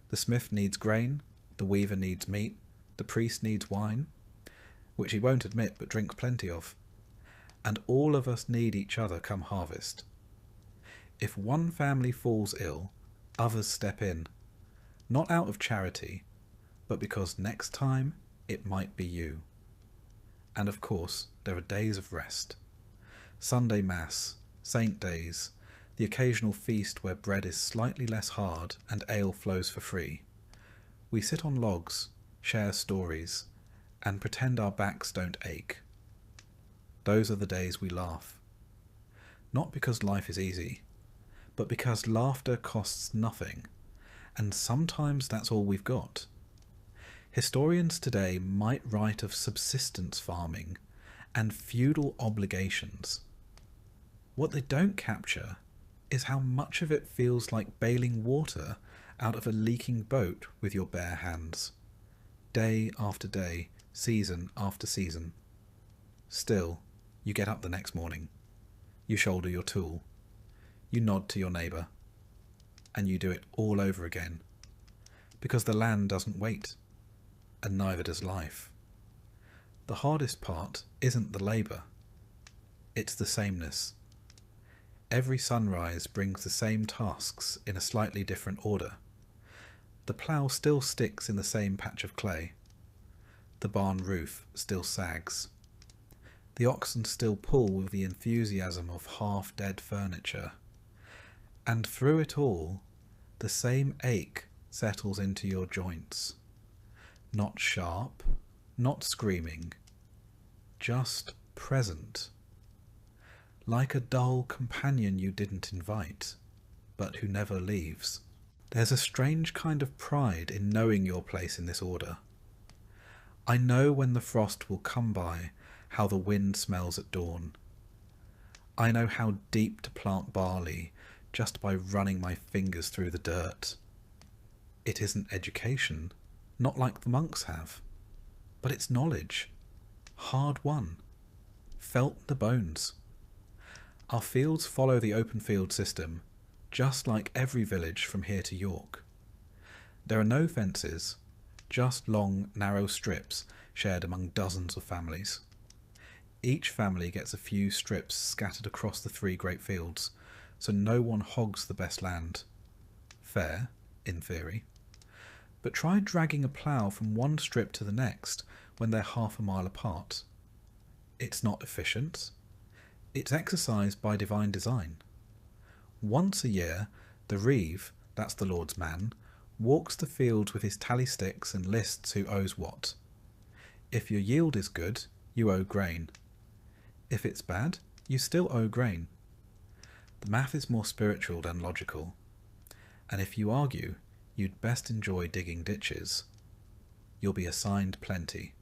Speaker 1: The smith needs grain, the weaver needs meat, the priest needs wine, which he won't admit but drinks plenty of. And all of us need each other come harvest. If one family falls ill, others step in, not out of charity, but because next time it might be you. And of course, there are days of rest. Sunday Mass, Saint Days, the occasional feast where bread is slightly less hard and ale flows for free. We sit on logs, share stories, and pretend our backs don't ache. Those are the days we laugh. Not because life is easy, but because laughter costs nothing, and sometimes that's all we've got. Historians today might write of subsistence farming and feudal obligations. What they don't capture is how much of it feels like bailing water out of a leaking boat with your bare hands, day after day, season after season. Still, you get up the next morning, you shoulder your tool, you nod to your neighbour, and you do it all over again, because the land doesn't wait, and neither does life. The hardest part isn't the labour, it's the sameness. Every sunrise brings the same tasks in a slightly different order. The plough still sticks in the same patch of clay. The barn roof still sags. The oxen still pull with the enthusiasm of half-dead furniture. And through it all, the same ache settles into your joints. Not sharp, not screaming, just present. Like a dull companion you didn't invite, but who never leaves. There's a strange kind of pride in knowing your place in this order. I know when the frost will come by, how the wind smells at dawn. I know how deep to plant barley just by running my fingers through the dirt. It isn't education, not like the monks have, but it's knowledge, hard won, felt in the bones. Our fields follow the open field system, just like every village from here to York. There are no fences, just long, narrow strips shared among dozens of families. Each family gets a few strips scattered across the 3 great fields, so no one hogs the best land. Fair, in theory. But try dragging a plough from one strip to the next when they're half a mile apart. It's not efficient. It's exercised by divine design. Once a year, the reeve, that's the Lord's man, walks the fields with his tally sticks and lists who owes what. If your yield is good, you owe grain. If it's bad, you still owe grain. The math is more spiritual than logical. And if you argue, you'd best enjoy digging ditches. You'll be assigned plenty.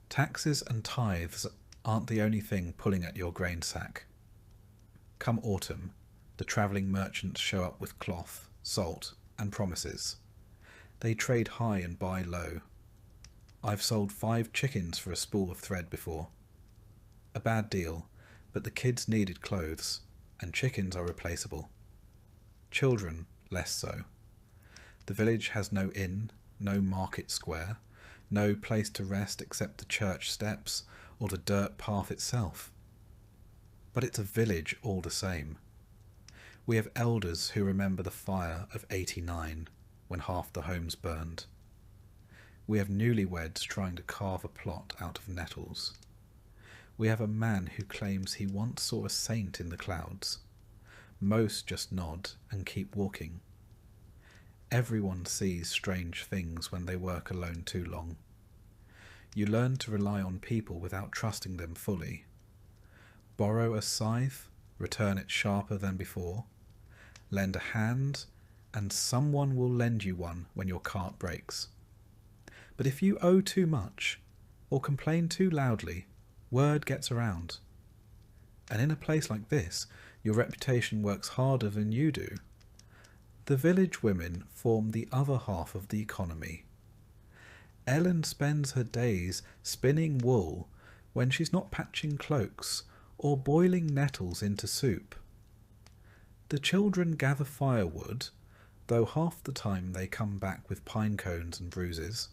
Speaker 1: Taxes and tithes aren't the only thing pulling at your grain sack. Come autumn, the travelling merchants show up with cloth, salt, and promises. They trade high and buy low. I've sold 5 chickens for a spool of thread before. A bad deal, but the kids needed clothes, and chickens are replaceable. Children, less so. The village has no inn, no market square, no place to rest except the church steps or the dirt path itself. But it's a village all the same. We have elders who remember the fire of '89 when half the homes burned. We have newlyweds trying to carve a plot out of nettles. We have a man who claims he once saw a saint in the clouds. Most just nod and keep walking. Everyone sees strange things when they work alone too long. You learn to rely on people without trusting them fully. Borrow a scythe, return it sharper than before. Lend a hand, and someone will lend you one when your cart breaks. But if you owe too much, or complain too loudly, word gets around. And in a place like this, your reputation works harder than you do. The village women form the other half of the economy. Ellen spends her days spinning wool when she's not patching cloaks or boiling nettles into soup. The children gather firewood, though half the time they come back with pine cones and bruises.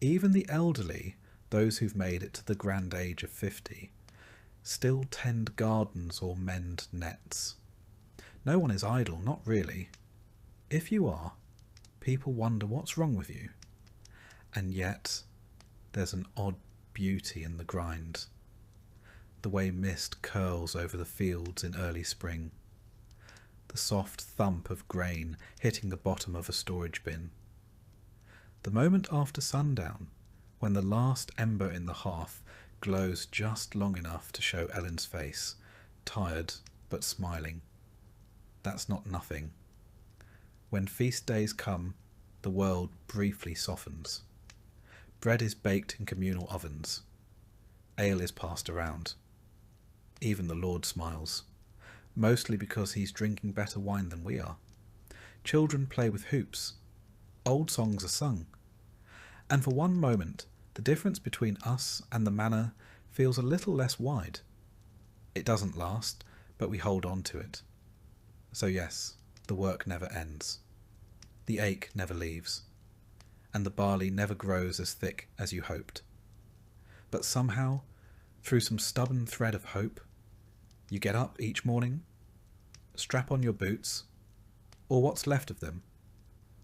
Speaker 1: Even the elderly, those who've made it to the grand age of 50, still tend gardens or mend nets. No one is idle, not really. If you are, people wonder what's wrong with you. And yet, there's an odd beauty in the grind. The way mist curls over the fields in early spring. The soft thump of grain hitting the bottom of a storage bin. The moment after sundown, when the last ember in the hearth glows just long enough to show Ellen's face, tired but smiling. That's not nothing. When feast days come, the world briefly softens. Bread is baked in communal ovens. Ale is passed around. Even the Lord smiles, mostly because he's drinking better wine than we are. Children play with hoops. Old songs are sung. And for one moment, the difference between us and the manor feels a little less wide. It doesn't last, but we hold on to it. So yes, the work never ends. The ache never leaves. And the barley never grows as thick as you hoped. But somehow, through some stubborn thread of hope, you get up each morning, strap on your boots, or what's left of them,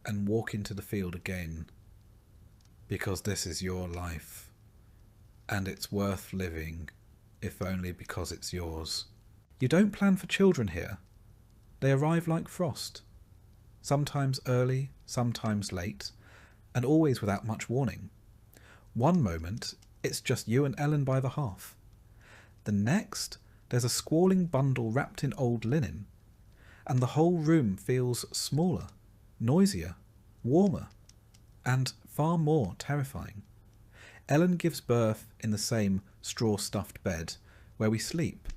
Speaker 1: and walk into the field again. Because this is your life, and it's worth living, if only because it's yours. You don't plan for children here. They arrive like frost, sometimes early, sometimes late, and always without much warning. One moment, it's just you and Ellen by the hearth. The next, there's a squalling bundle wrapped in old linen, and the whole room feels smaller, noisier, warmer, and far more terrifying. Ellen gives birth in the same straw-stuffed bed where we sleep,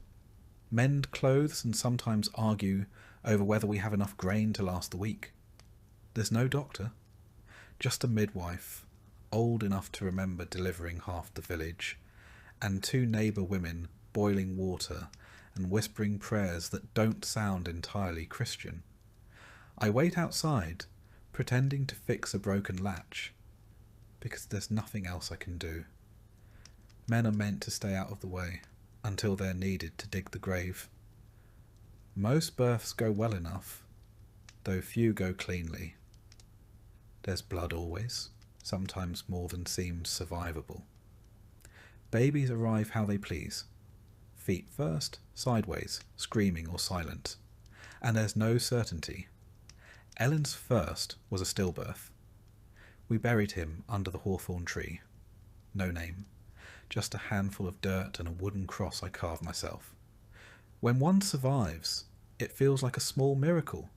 Speaker 1: mend clothes and sometimes argue over whether we have enough grain to last the week. There's no doctor, just a midwife, old enough to remember delivering half the village, and 2 neighbour women boiling water and whispering prayers that don't sound entirely Christian. I wait outside, pretending to fix a broken latch, because there's nothing else I can do. Men are meant to stay out of the way until they're needed to dig the grave. Most births go well enough, though few go cleanly. There's blood always, sometimes more than seems survivable. Babies arrive how they please. Feet first, sideways, screaming or silent. And there's no certainty. Ellen's first was a stillbirth. We buried him under the hawthorn tree. No name. Just a handful of dirt and a wooden cross I carved myself. When one survives, it feels like a small miracle.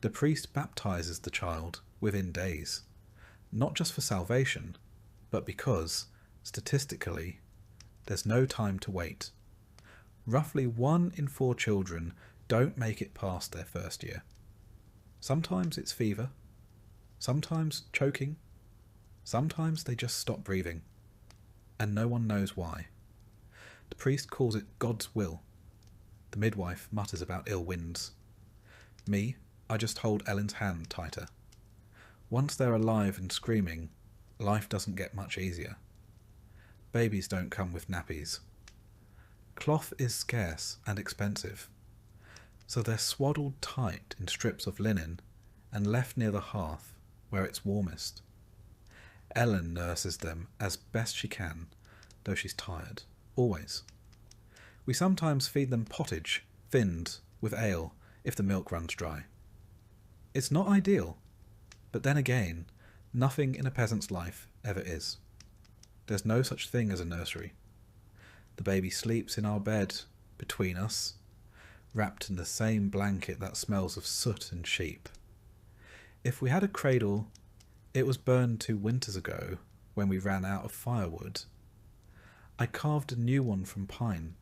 Speaker 1: The priest baptizes the child within days, not just for salvation, but because, statistically, there's no time to wait. Roughly 1 in 4 children don't make it past their first year. Sometimes it's fever, sometimes choking, sometimes they just stop breathing, and no one knows why. The priest calls it God's will. The midwife mutters about ill winds. Me, I just hold Ellen's hand tighter. Once they're alive and screaming, life doesn't get much easier. Babies don't come with nappies. Cloth is scarce and expensive. so they're swaddled tight in strips of linen and left near the hearth where it's warmest. Ellen nurses them as best she can, though she's tired, always. We sometimes feed them pottage, thinned with ale, if the milk runs dry. It's not ideal, but then again, nothing in a peasant's life ever is. There's no such thing as a nursery. The baby sleeps in our bed, between us, wrapped in the same blanket that smells of soot and sheep. If we had a cradle, it was burned 2 winters ago when we ran out of firewood. I carved a new one from pine,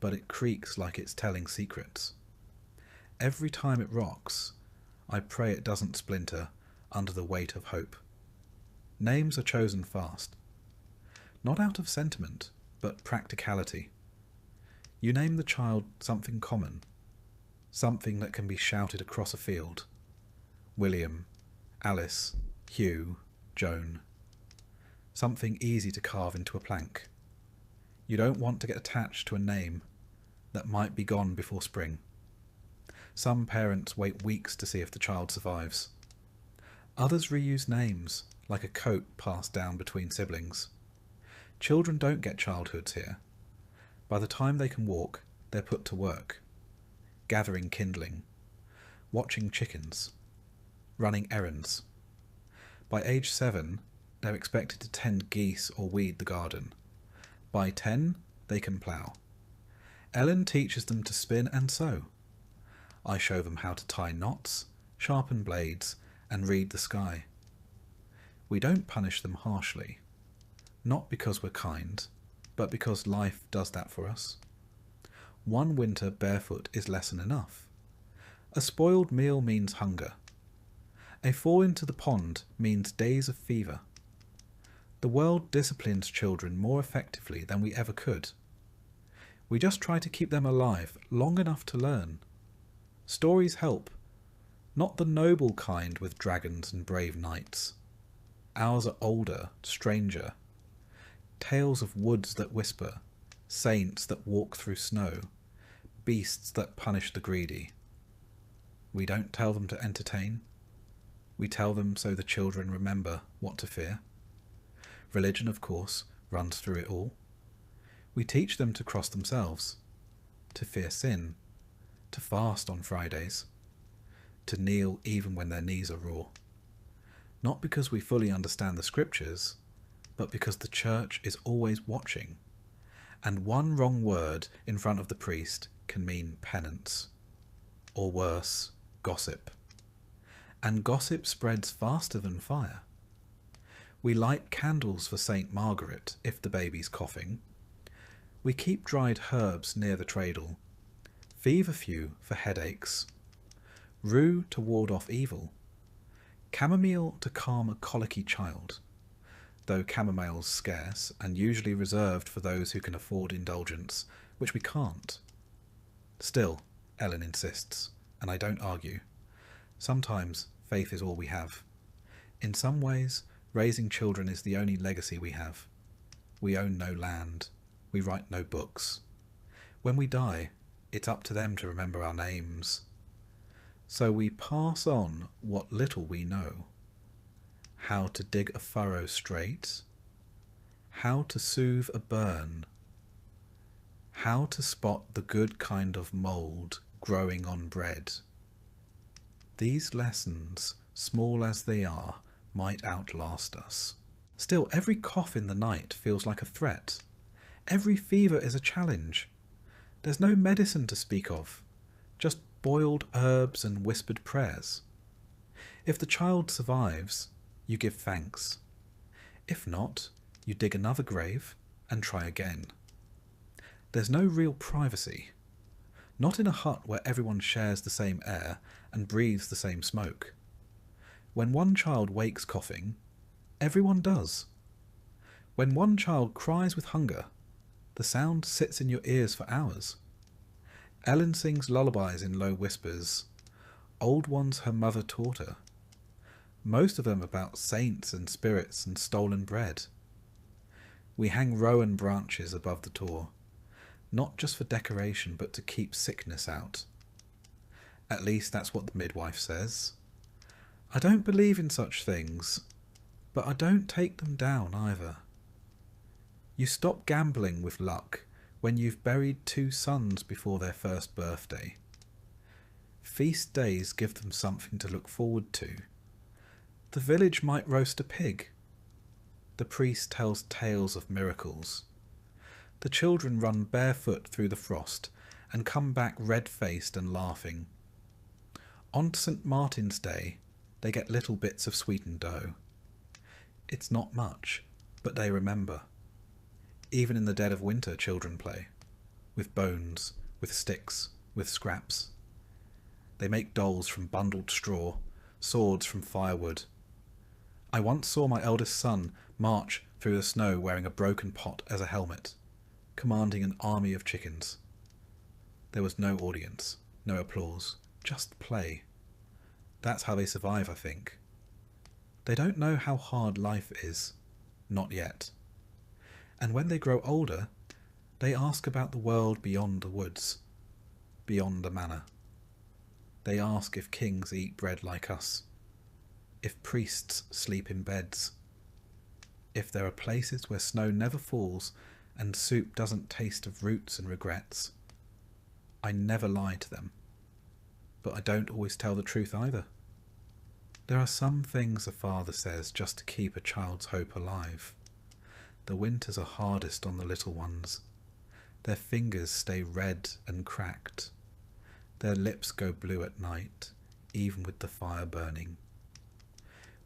Speaker 1: but it creaks like it's telling secrets. Every time it rocks, I pray it doesn't splinter under the weight of hope. Names are chosen fast, not out of sentiment, but practicality. You name the child something common, something that can be shouted across a field. William, Alice, Hugh, Joan. Something easy to carve into a plank. You don't want to get attached to a name that might be gone before spring. Some parents wait weeks to see if the child survives. Others reuse names, like a coat passed down between siblings. Children don't get childhoods here. By the time they can walk, they're put to work. Gathering kindling, watching chickens, running errands. By age 7, they're expected to tend geese or weed the garden. By 10, they can plough. Ellen teaches them to spin and sew. I show them how to tie knots, sharpen blades, and read the sky. We don't punish them harshly, not because we're kind, but because life does that for us. 1 winter barefoot is lesson enough. A spoiled meal means hunger. A fall into the pond means days of fever. The world disciplines children more effectively than we ever could. We just try to keep them alive long enough to learn. Stories help, not the noble kind with dragons and brave knights. Ours are older, stranger. Tales of woods that whisper, saints that walk through snow, beasts that punish the greedy. We don't tell them to entertain. We tell them so the children remember what to fear. Religion, of course, runs through it all. We teach them to cross themselves, to fear sin, to fast on Fridays, to kneel even when their knees are raw. Not because we fully understand the scriptures, but because the church is always watching, and 1 wrong word in front of the priest can mean penance, or worse, gossip. And gossip spreads faster than fire. We light candles for St. Margaret if the baby's coughing. We keep dried herbs near the cradle, feverfew for headaches, rue to ward off evil, chamomile to calm a colicky child, though chamomile's scarce and usually reserved for those who can afford indulgence, which we can't. Still, Ellen insists, and I don't argue. Sometimes faith is all we have. In some ways, raising children is the only legacy we have. We own no land. We write no books. When we die, it's up to them to remember our names. So we pass on what little we know. How to dig a furrow straight, how to soothe a burn, how to spot the good kind of mould growing on bread. These lessons, small as they are, might outlast us. Still, every cough in the night feels like a threat. Every fever is a challenge. There's no medicine to speak of, just boiled herbs and whispered prayers. If the child survives, you give thanks. If not, you dig another grave and try again. There's no real privacy. Not in a hut where everyone shares the same air and breathes the same smoke. When 1 child wakes coughing, everyone does. When 1 child cries with hunger, the sound sits in your ears for hours. Ellen sings lullabies in low whispers, old ones her mother taught her. Most of them about saints and spirits and stolen bread. We hang rowan branches above the door, not just for decoration but to keep sickness out. At least that's what the midwife says. I don't believe in such things, but I don't take them down either. You stop gambling with luck when you've buried 2 sons before their first birthday. Feast days give them something to look forward to. The village might roast a pig. The priest tells tales of miracles. The children run barefoot through the frost and come back red-faced and laughing. On St. Martin's Day, they get little bits of sweetened dough. It's not much, but they remember. Even in the dead of winter, children play. With bones, with sticks, with scraps. They make dolls from bundled straw, swords from firewood. I once saw my eldest son march through the snow wearing a broken pot as a helmet, commanding an army of chickens. There was no audience, no applause, just play. That's how they survive, I think. They don't know how hard life is. Not yet. And when they grow older, they ask about the world beyond the woods, beyond the manor. They ask if kings eat bread like us, if priests sleep in beds, if there are places where snow never falls and soup doesn't taste of roots and regrets. I never lie to them, but I don't always tell the truth either. There are some things a father says just to keep a child's hope alive. The winters are hardest on the little ones. Their fingers stay red and cracked. Their lips go blue at night, even with the fire burning.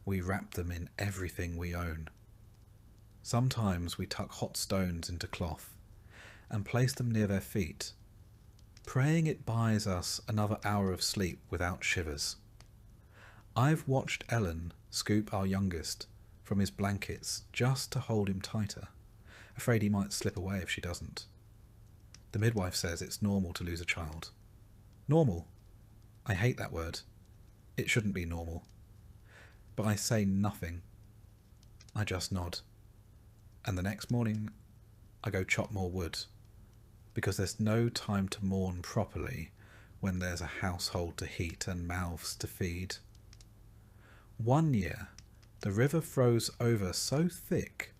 Speaker 1: We wrap them in everything we own. Sometimes we tuck hot stones into cloth and place them near their feet, praying it buys us another hour of sleep without shivers. I've watched Ellen scoop our youngest from his blankets just to hold him tighter, afraid he might slip away if she doesn't. The midwife says it's normal to lose a child. Normal. I hate that word. It shouldn't be normal. But I say nothing. I just nod. And the next morning, I go chop more wood, because there's no time to mourn properly when there's a household to heat and mouths to feed. One year, the river froze over so thick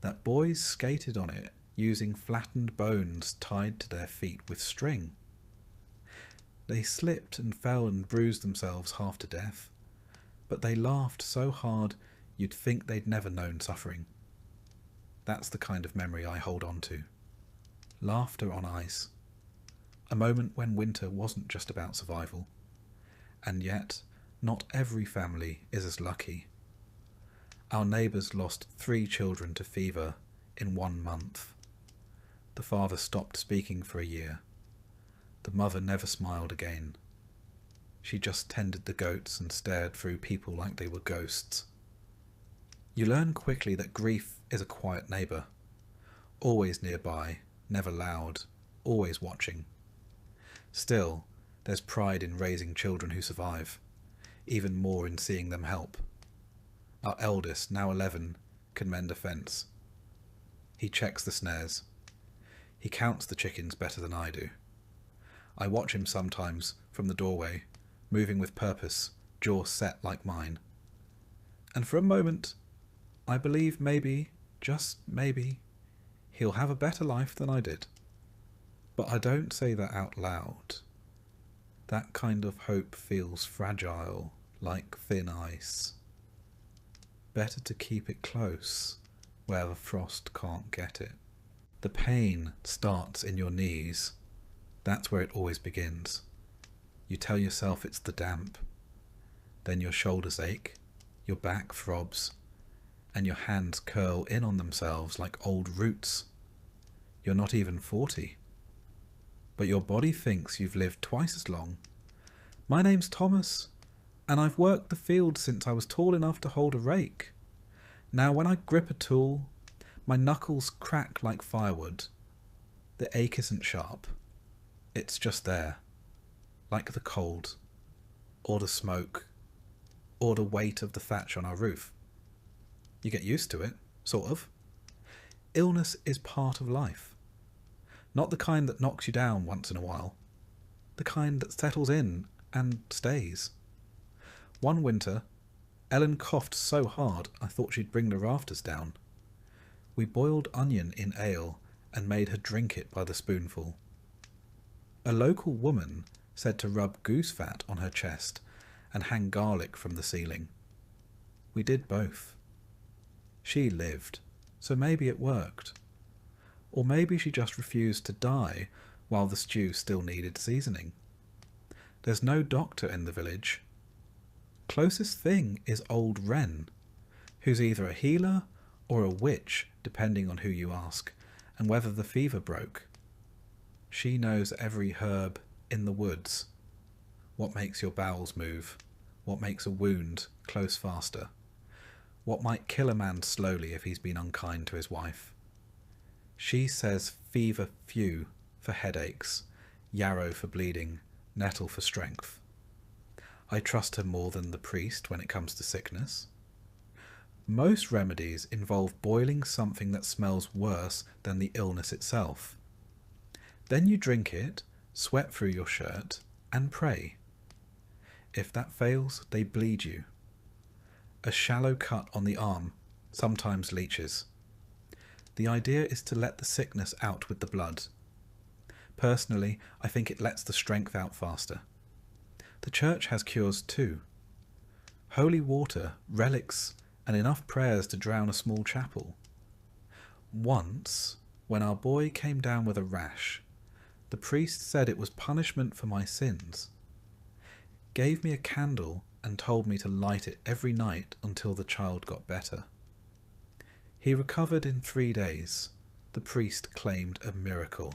Speaker 1: that boys skated on it using flattened bones tied to their feet with string. They slipped and fell and bruised themselves half to death, but they laughed so hard you'd think they'd never known suffering. That's the kind of memory I hold on to. Laughter on ice. A moment when winter wasn't just about survival. And yet, not every family is as lucky. Our neighbours lost 3 children to fever in 1 month. The father stopped speaking for a year. The mother never smiled again. She just tended the goats and stared through people like they were ghosts. You learn quickly that grief is a quiet neighbour, always nearby, never loud, always watching. Still, there's pride in raising children who survive, even more in seeing them help. Our eldest, now 11, can mend a fence. He checks the snares. He counts the chickens better than I do. I watch him sometimes from the doorway, moving with purpose, jaw set like mine. And for a moment, I believe maybe, just maybe, he'll have a better life than I did. But I don't say that out loud. That kind of hope feels fragile, like thin ice. Better to keep it close, where the frost can't get it. The pain starts in your knees. That's where it always begins. You tell yourself it's the damp. Then your shoulders ache, your back throbs, and your hands curl in on themselves like old roots. You're not even 40. But your body thinks you've lived twice as long. My name's Thomas, and I've worked the field since I was tall enough to hold a rake. Now when I grip a tool, my knuckles crack like firewood. The ache isn't sharp. It's just there, like the cold, or the smoke, or the weight of the thatch on our roof. You get used to it, sort of. Illness is part of life. Not the kind that knocks you down once in a while. The kind that settles in and stays. One winter, Ellen coughed so hard I thought she'd bring the rafters down. We boiled onion in ale and made her drink it by the spoonful. A local woman said to rub goose fat on her chest and hang garlic from the ceiling. We did both. She lived, so maybe it worked. Or maybe she just refused to die while the stew still needed seasoning. There's no doctor in the village. Closest thing is old Wren, who's either a healer or a witch, depending on who you ask, and whether the fever broke. She knows every herb in the woods. What makes your bowels move? What makes a wound close faster? What might kill a man slowly if he's been unkind to his wife? She says fever few for headaches, yarrow for bleeding, nettle for strength. I trust her more than the priest when it comes to sickness. Most remedies involve boiling something that smells worse than the illness itself. Then you drink it, sweat through your shirt, and pray. If that fails, they bleed you. A shallow cut on the arm sometimes leaches. The idea is to let the sickness out with the blood. Personally, I think it lets the strength out faster. The church has cures too. Holy water, relics, and enough prayers to drown a small chapel. Once, when our boy came down with a rash, the priest said it was punishment for my sins, gave me a candle and told me to light it every night until the child got better. He recovered in 3 days. The priest claimed a miracle.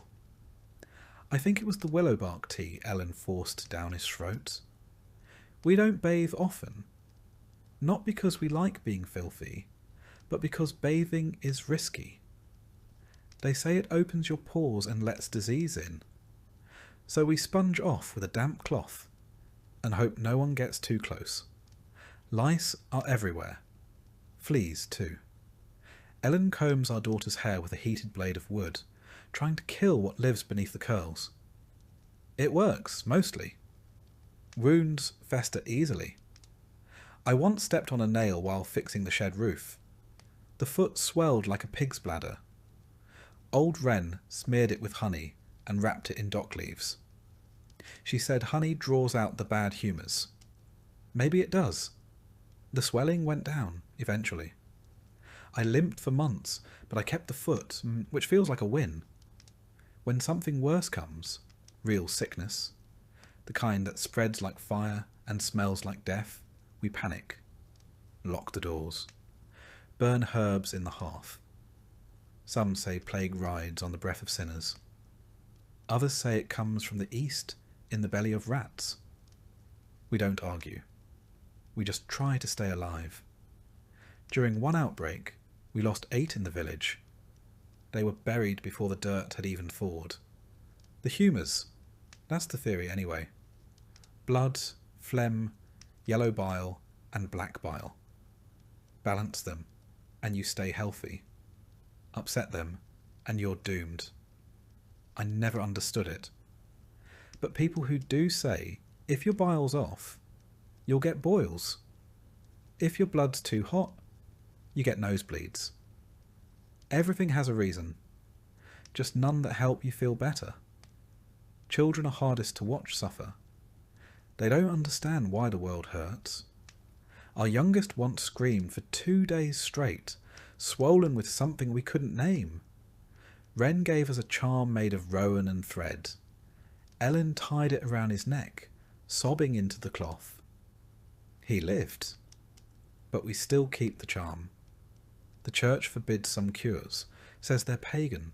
Speaker 1: I think it was the willow bark tea Ellen forced down his throat. We don't bathe often, not because we like being filthy, but because bathing is risky. They say it opens your pores and lets disease in. So we sponge off with a damp cloth and hope no one gets too close. Lice are everywhere. Fleas too. Ellen combs our daughter's hair with a heated blade of wood, trying to kill what lives beneath the curls. It works, mostly. Wounds fester easily. I once stepped on a nail while fixing the shed roof. The foot swelled like a pig's bladder. Old Wren smeared it with honey and wrapped it in dock leaves. She said honey draws out the bad humours. Maybe it does. The swelling went down, eventually. I limped for months, but I kept the foot, which feels like a win. When something worse comes, real sickness, the kind that spreads like fire and smells like death, we panic. Lock the doors. Burn herbs in the hearth. Some say plague rides on the breath of sinners. Others say it comes from the east in the belly of rats. We don't argue. We just try to stay alive. During one outbreak, we lost 8 in the village. They were buried before the dirt had even thawed. The humours. That's the theory anyway. Blood, phlegm, yellow bile, and black bile. Balance them, and you stay healthy. Upset them, and you're doomed. I never understood it. But people who do say, if your bile's off, you'll get boils. If your blood's too hot, you get nosebleeds. Everything has a reason, just none that help you feel better. Children are hardest to watch suffer. They don't understand why the world hurts. Our youngest once screamed for 2 days straight, swollen with something we couldn't name. Wren gave us a charm made of rowan and thread. Ellen tied it around his neck, sobbing into the cloth. He lived, but we still keep the charm. The church forbids some cures, says they're pagan.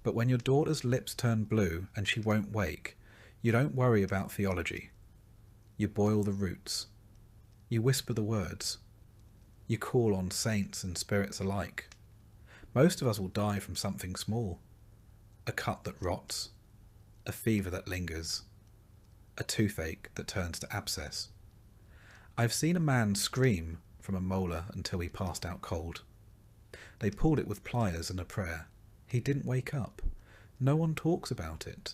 Speaker 1: But when your daughter's lips turn blue and she won't wake, you don't worry about theology. You boil the roots. You whisper the words. You call on saints and spirits alike. Most of us will die from something small. A cut that rots. A fever that lingers. A toothache that turns to abscess. I've seen a man scream from a molar until he passed out cold. They pulled it with pliers and a prayer. He didn't wake up. No one talks about it.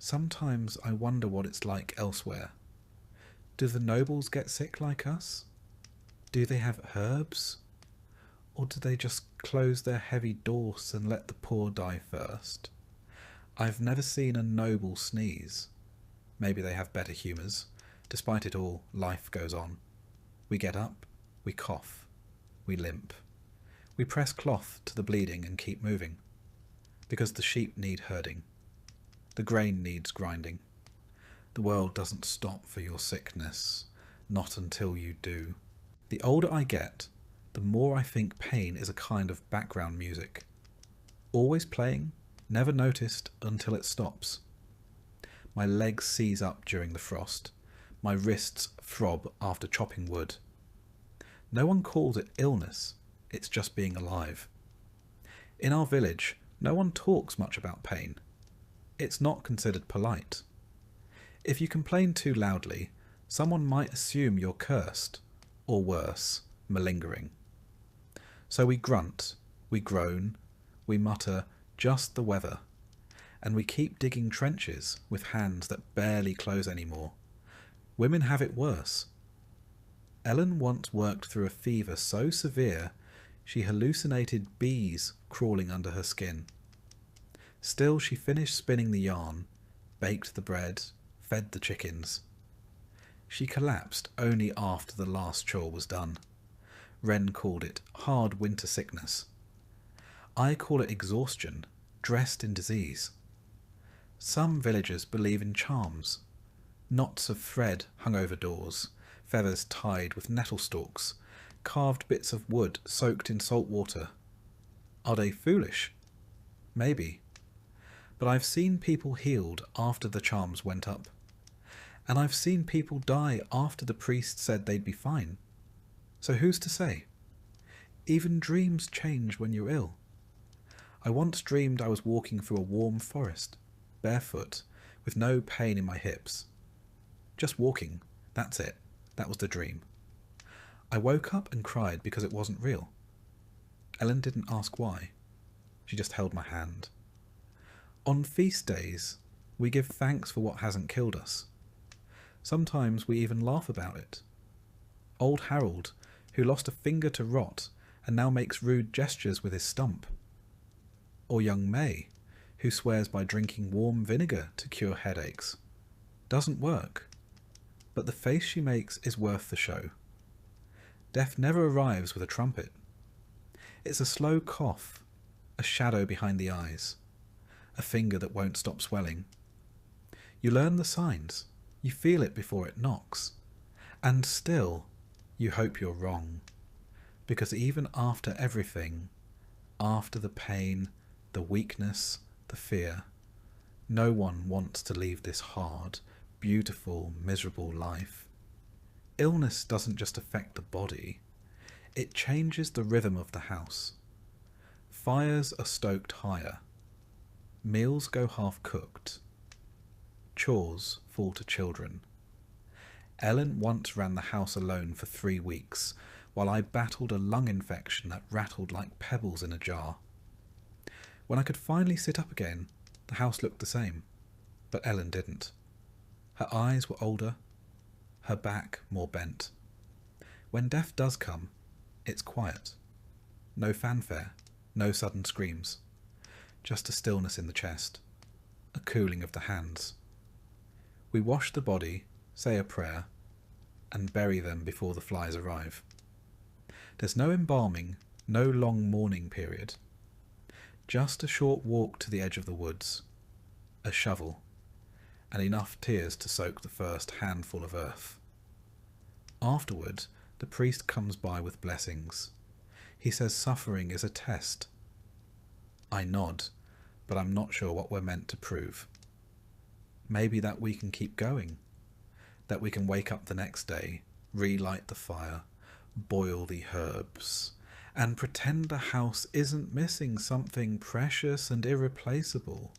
Speaker 1: Sometimes I wonder what it's like elsewhere. Do the nobles get sick like us? Do they have herbs? Or do they just close their heavy doors and let the poor die first? I've never seen a noble sneeze. Maybe they have better humours. Despite it all, life goes on. We get up, we cough, we limp. We press cloth to the bleeding and keep moving. Because the sheep need herding. The grain needs grinding. The world doesn't stop for your sickness, not until you do. The older I get, the more I think pain is a kind of background music. Always playing, never noticed until it stops. My legs seize up during the frost. My wrists throb after chopping wood. No one calls it illness, it's just being alive. In our village, no one talks much about pain. It's not considered polite. If you complain too loudly, someone might assume you're cursed, or worse, malingering. So we grunt, we groan, we mutter just the weather, and we keep digging trenches with hands that barely close anymore. Women have it worse. Ellen once worked through a fever so severe she hallucinated bees crawling under her skin. Still she finished spinning the yarn, baked the bread, fed the chickens. She collapsed only after the last chore was done. Wren called it hard winter sickness. I call it exhaustion, dressed in disease. Some villagers believe in charms. Knots of thread hung over doors, feathers tied with nettle stalks, carved bits of wood soaked in salt water. Are they foolish? Maybe. But I've seen people healed after the charms went up. And I've seen people die after the priest said they'd be fine. So who's to say? Even dreams change when you're ill. I once dreamed I was walking through a warm forest, barefoot, with no pain in my hips. Just walking, that's it. That was the dream. I woke up and cried because it wasn't real. Ellen didn't ask why. She just held my hand. On feast days, we give thanks for what hasn't killed us. Sometimes we even laugh about it. Old Harold, who lost a finger to rot and now makes rude gestures with his stump. Or young May, who swears by drinking warm vinegar to cure headaches. Doesn't work. But the face she makes is worth the show. Death never arrives with a trumpet. It's a slow cough, a shadow behind the eyes, a finger that won't stop swelling. You learn the signs, you feel it before it knocks, and still you hope you're wrong, because even after everything, after the pain, the weakness, the fear, no one wants to leave this hard, beautiful, miserable life. Illness doesn't just affect the body, it changes the rhythm of the house. Fires are stoked higher. Meals go half-cooked. Chores fall to children. Ellen once ran the house alone for 3 weeks, while I battled a lung infection that rattled like pebbles in a jar. When I could finally sit up again, the house looked the same, but Ellen didn't. Her eyes were older, her back more bent. When death does come, it's quiet. No fanfare, no sudden screams. Just a stillness in the chest, a cooling of the hands. We wash the body, say a prayer, and bury them before the flies arrive. There's no embalming, no long mourning period. Just a short walk to the edge of the woods, a shovel, and enough tears to soak the first handful of earth. Afterward, the priest comes by with blessings. He says suffering is a test. I nod, but I'm not sure what we're meant to prove. Maybe that we can keep going, that we can wake up the next day, relight the fire, boil the herbs, and pretend the house isn't missing something precious and irreplaceable.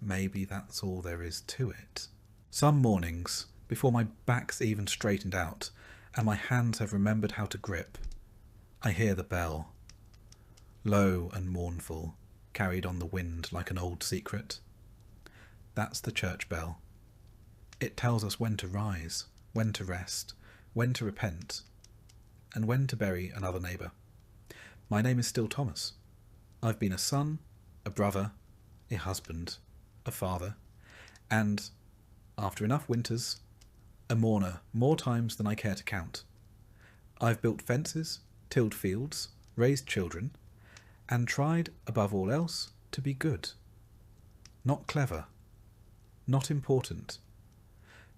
Speaker 1: Maybe that's all there is to it. Some mornings, before my back's even straightened out, and my hands have remembered how to grip, I hear the bell, low and mournful, carried on the wind like an old secret. That's the church bell. It tells us when to rise, when to rest, when to repent, and when to bury another neighbour. My name is still Thomas. I've been a son, a brother, a husband, a father, and, after enough winters, a mourner more times than I care to count. I've built fences, tilled fields, raised children, and tried, above all else, to be good. Not clever, not important,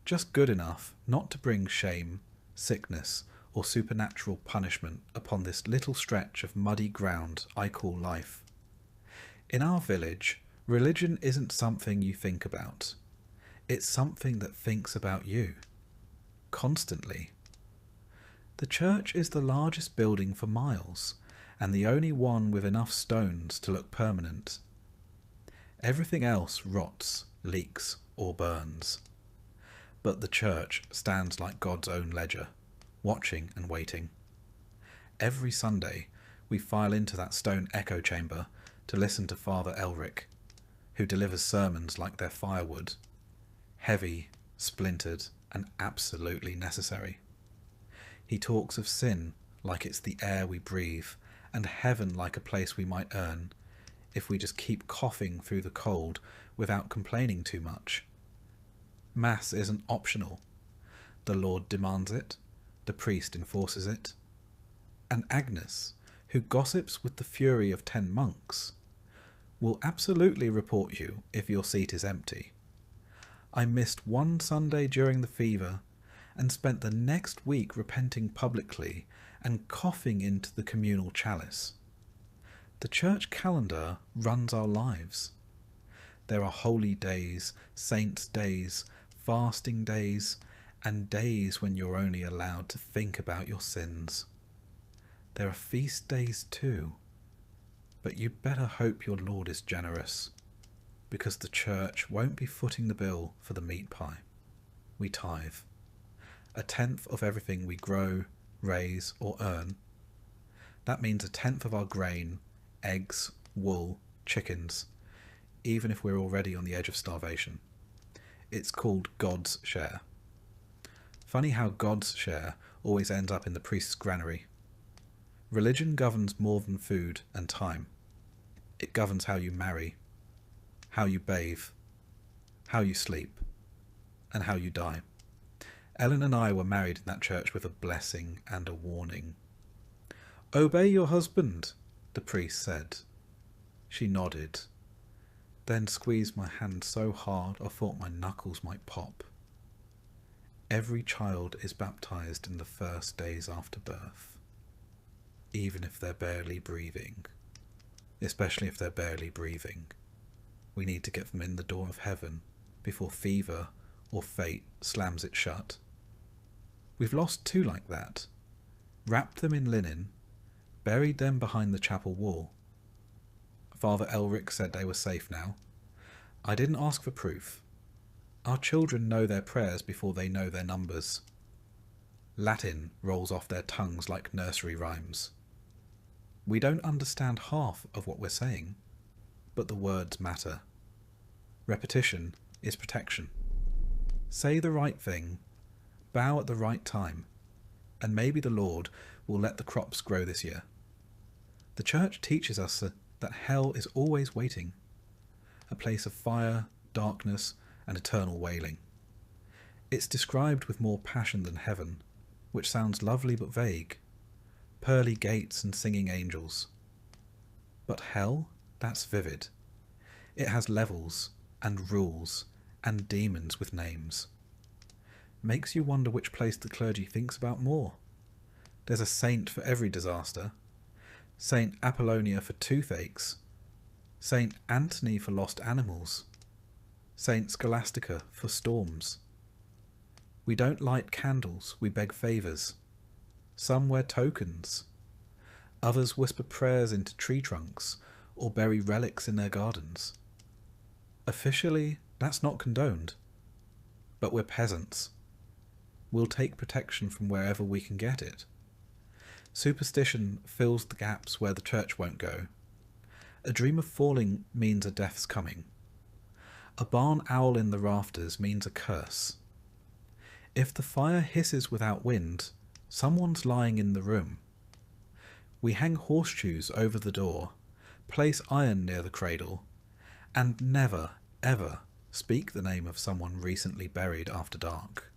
Speaker 1: just good enough not to bring shame, sickness, or supernatural punishment upon this little stretch of muddy ground I call life. In our village, religion isn't something you think about. It's something that thinks about you. Constantly. The church is the largest building for miles, and the only one with enough stones to look permanent. Everything else rots, leaks, or burns. But the church stands like God's own ledger, watching and waiting. Every Sunday we file into that stone echo chamber to listen to Father Elric, who delivers sermons like they're firewood, heavy, splintered, and absolutely necessary. He talks of sin like it's the air we breathe, and heaven like a place we might earn if we just keep coughing through the cold without complaining too much. Mass isn't optional. The Lord demands it, the priest enforces it, and Agnes, who gossips with the fury of 10 monks, will absolutely report you if your seat is empty. I missed one Sunday during the fever and spent the next week repenting publicly and coughing into the communal chalice. The church calendar runs our lives. There are holy days, saints' days, fasting days, and days when you're only allowed to think about your sins. There are feast days too, but you better hope your Lord is generous, because the church won't be footing the bill for the meat pie. We tithe. 1/10 of everything we grow, raise, or earn. That means 1/10 of our grain, eggs, wool, chickens, even if we're already on the edge of starvation. It's called God's share. Funny how God's share always ends up in the priest's granary. Religion governs more than food and time. It governs how you marry, how you bathe, how you sleep, and how you die. Ellen and I were married in that church with a blessing and a warning. "Obey your husband," the priest said. She nodded, then squeezed my hand so hard I thought my knuckles might pop. Every child is baptized in the first days after birth, even if they're barely breathing. Especially if they're barely breathing. We need to get them in the door of heaven before fever or fate slams it shut. We've lost 2 like that. Wrapped them in linen, buried them behind the chapel wall. Father Elric said they were safe now. I didn't ask for proof. Our children know their prayers before they know their numbers. Latin rolls off their tongues like nursery rhymes. We don't understand half of what we're saying, but the words matter. Repetition is protection. Say the right thing, bow at the right time, and maybe the Lord will let the crops grow this year. The church teaches us that hell is always waiting, a place of fire, darkness, and eternal wailing. It's described with more passion than heaven, which sounds lovely but vague. Pearly gates and singing angels. But hell, that's vivid. It has levels, and rules, and demons with names. Makes you wonder which place the clergy thinks about more. There's a saint for every disaster. Saint Apollonia for toothaches. Saint Anthony for lost animals. Saint Scholastica for storms. We don't light candles, we beg favours. Some wear tokens. Others whisper prayers into tree trunks or bury relics in their gardens. Officially, that's not condoned. But we're peasants. We'll take protection from wherever we can get it. Superstition fills the gaps where the church won't go. A dream of falling means a death's coming. A barn owl in the rafters means a curse. If the fire hisses without wind, someone's lying in the room. We hang horseshoes over the door, place iron near the cradle, and never, ever speak the name of someone recently buried after dark.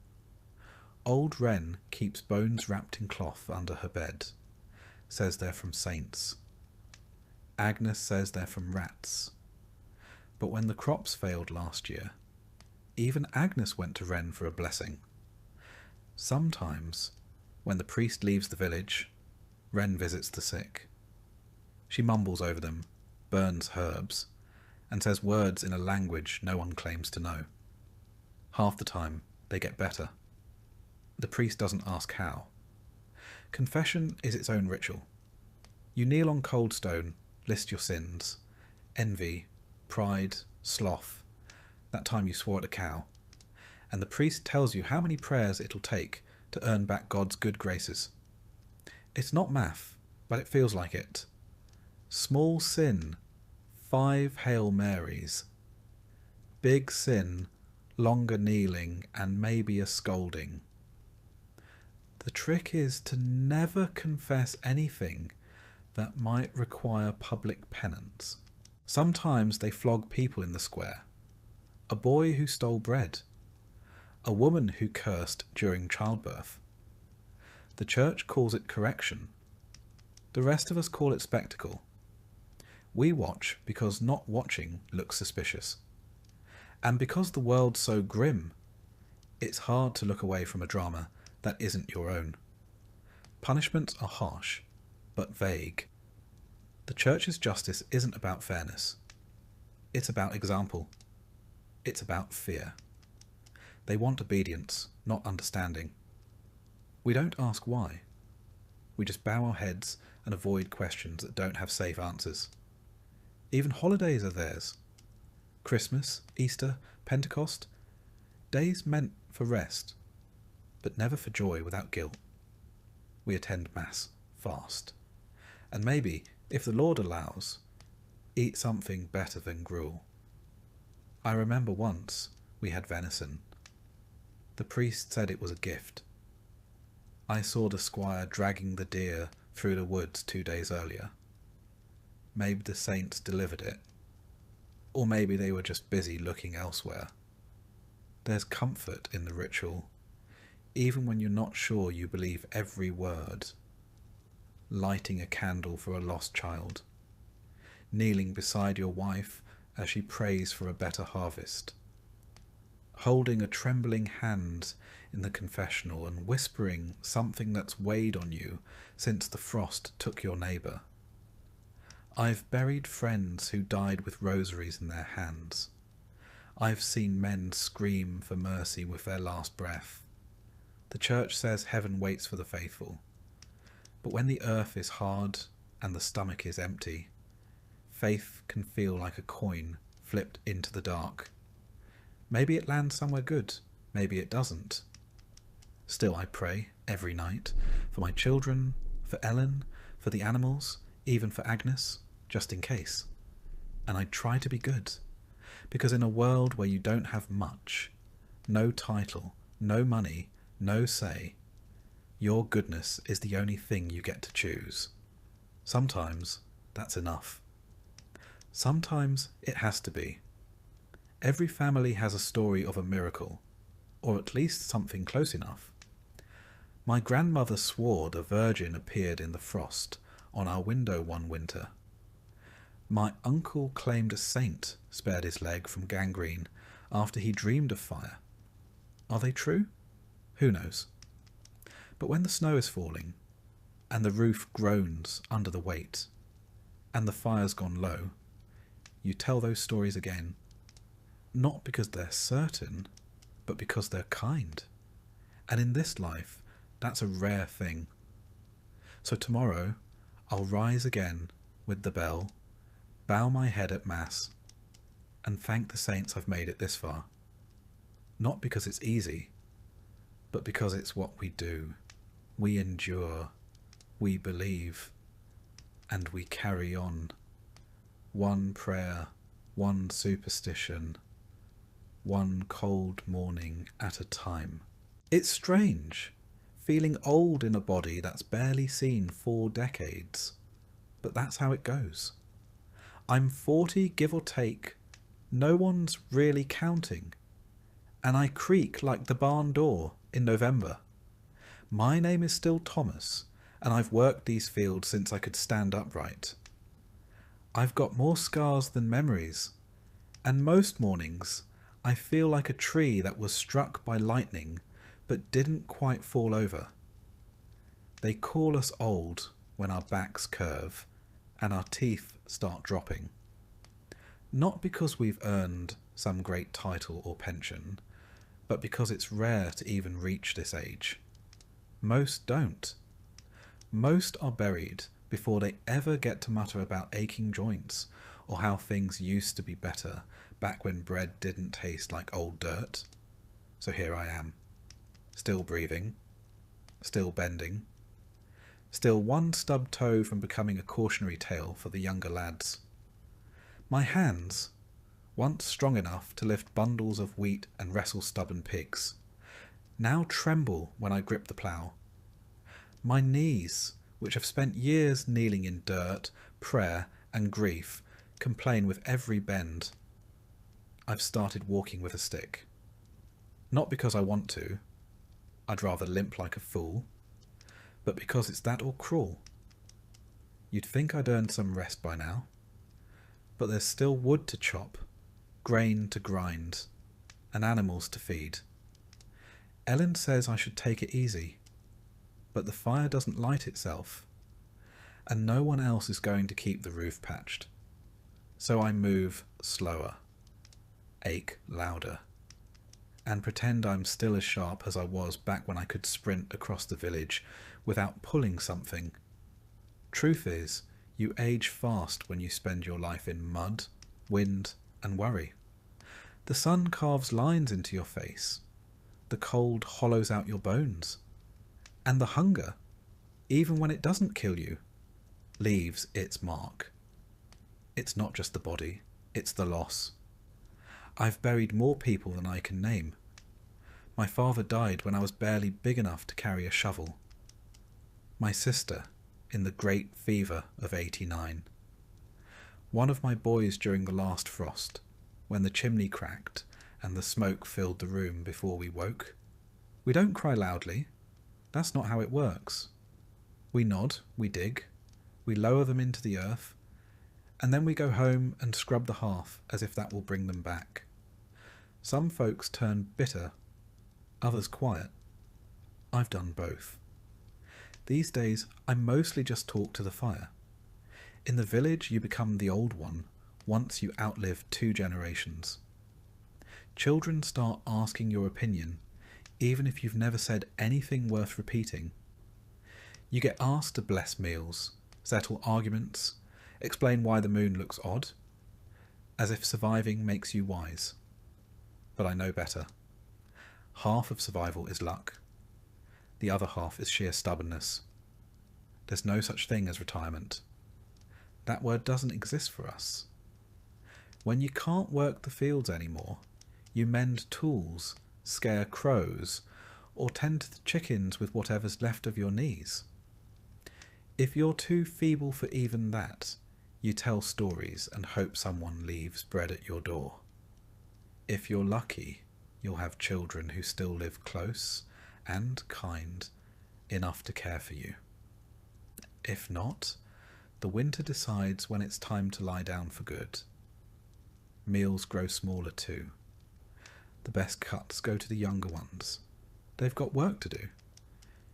Speaker 1: Old Wren keeps bones wrapped in cloth under her bed, says they're from saints. Agnes says they're from rats. But when the crops failed last year, even Agnes went to Wren for a blessing. Sometimes, when the priest leaves the village, Wren visits the sick. She mumbles over them, burns herbs, and says words in a language no one claims to know. Half the time, they get better. The priest doesn't ask how. Confession is its own ritual. You kneel on cold stone, list your sins, envy, pride, sloth, that time you swore at a cow, and the priest tells you how many prayers it'll take to earn back God's good graces. It's not math, but it feels like it. Small sin, 5 Hail Marys. Big sin, longer kneeling and maybe a scolding. The trick is to never confess anything that might require public penance. Sometimes they flog people in the square. A boy who stole bread. A woman who cursed during childbirth. The church calls it correction. The rest of us call it spectacle. We watch because not watching looks suspicious. And because the world's so grim, it's hard to look away from a drama that isn't your own. Punishments are harsh, but vague. The church's justice isn't about fairness. It's about example. It's about fear. They want obedience, not understanding. We don't ask why. We just bow our heads and avoid questions that don't have safe answers. Even holidays are theirs. Christmas, Easter, Pentecost, days meant for rest, but never for joy without guilt. We attend Mass, fast, and maybe, if the Lord allows, eat something better than gruel. I remember once we had venison. The priest said it was a gift. I saw the squire dragging the deer through the woods 2 days earlier. Maybe the saints delivered it, or maybe they were just busy looking elsewhere. There's comfort in the ritual, even when you're not sure you believe every word. Lighting a candle for a lost child, kneeling beside your wife as she prays for a better harvest, holding a trembling hand in the confessional and whispering something that's weighed on you since the frost took your neighbour. I've buried friends who died with rosaries in their hands. I've seen men scream for mercy with their last breath. The church says heaven waits for the faithful. But when the earth is hard and the stomach is empty, faith can feel like a coin flipped into the dark. Maybe it lands somewhere good, maybe it doesn't. Still, I pray every night for my children, for Ellen, for the animals, even for Agnes, just in case. And I try to be good, because in a world where you don't have much, no title, no money, no say, your goodness is the only thing you get to choose. Sometimes that's enough. Sometimes it has to be. Every family has a story of a miracle, or at least something close enough. My grandmother swore the Virgin appeared in the frost on our window one winter. My uncle claimed a saint spared his leg from gangrene after he dreamed of fire. Are they true? Who knows? But when the snow is falling, and the roof groans under the weight, and the fire's gone low, you tell those stories again, not because they're certain, but because they're kind. And in this life, that's a rare thing. So tomorrow, I'll rise again with the bell, bow my head at Mass, and thank the saints I've made it this far. Not because it's easy, but because it's what we do. We endure, we believe, and we carry on. One prayer, one superstition, one cold morning at a time. It's strange, feeling old in a body that's barely seen 4 decades, but that's how it goes. I'm 40, give or take. No one's really counting. And I creak like the barn door in November. My name is still Thomas, and I've worked these fields since I could stand upright. I've got more scars than memories, and most mornings I feel like a tree that was struck by lightning but didn't quite fall over. They call us old when our backs curve and our teeth start dropping. Not because we've earned some great title or pension, but because it's rare to even reach this age. Most don't. Most are buried before they ever get to mutter about aching joints or how things used to be better back when bread didn't taste like old dirt. So here I am, still breathing, still bending, still one stubbed toe from becoming a cautionary tale for the younger lads. My hands, once strong enough to lift bundles of wheat and wrestle stubborn pigs, now tremble when I grip the plough. My knees, which have spent years kneeling in dirt, prayer and grief, complain with every bend. I've started walking with a stick. Not because I want to, I'd rather limp like a fool, but because it's that or crawl. You'd think I'd earned some rest by now, but there's still wood to chop, grain to grind, and animals to feed. Ellen says I should take it easy, but the fire doesn't light itself, and no one else is going to keep the roof patched. So I move slower, ache louder, and pretend I'm still as sharp as I was back when I could sprint across the village without pulling something. Truth is, you age fast when you spend your life in mud, wind, and worry. The sun carves lines into your face. The cold hollows out your bones. And the hunger, even when it doesn't kill you, leaves its mark. It's not just the body, it's the loss. I've buried more people than I can name. My father died when I was barely big enough to carry a shovel. My sister, in the great fever of '89. One of my boys during the last frost, when the chimney cracked and the smoke filled the room before we woke. We don't cry loudly. That's not how it works. We nod, we dig, we lower them into the earth, and then we go home and scrub the hearth as if that will bring them back. Some folks turn bitter, others quiet. I've done both. These days, I mostly just talk to the fire. In the village, you become the old one once you outlive 2 generations. Children start asking your opinion, even if you've never said anything worth repeating. You get asked to bless meals, settle arguments, explain why the moon looks odd, as if surviving makes you wise. But I know better. Half of survival is luck. The other half is sheer stubbornness. There's no such thing as retirement. That word doesn't exist for us. When you can't work the fields anymore, you mend tools, scare crows, or tend to the chickens with whatever's left of your knees. If you're too feeble for even that, you tell stories and hope someone leaves bread at your door. If you're lucky, you'll have children who still live close and kind enough to care for you. If not, the winter decides when it's time to lie down for good. Meals grow smaller too. The best cuts go to the younger ones. They've got work to do.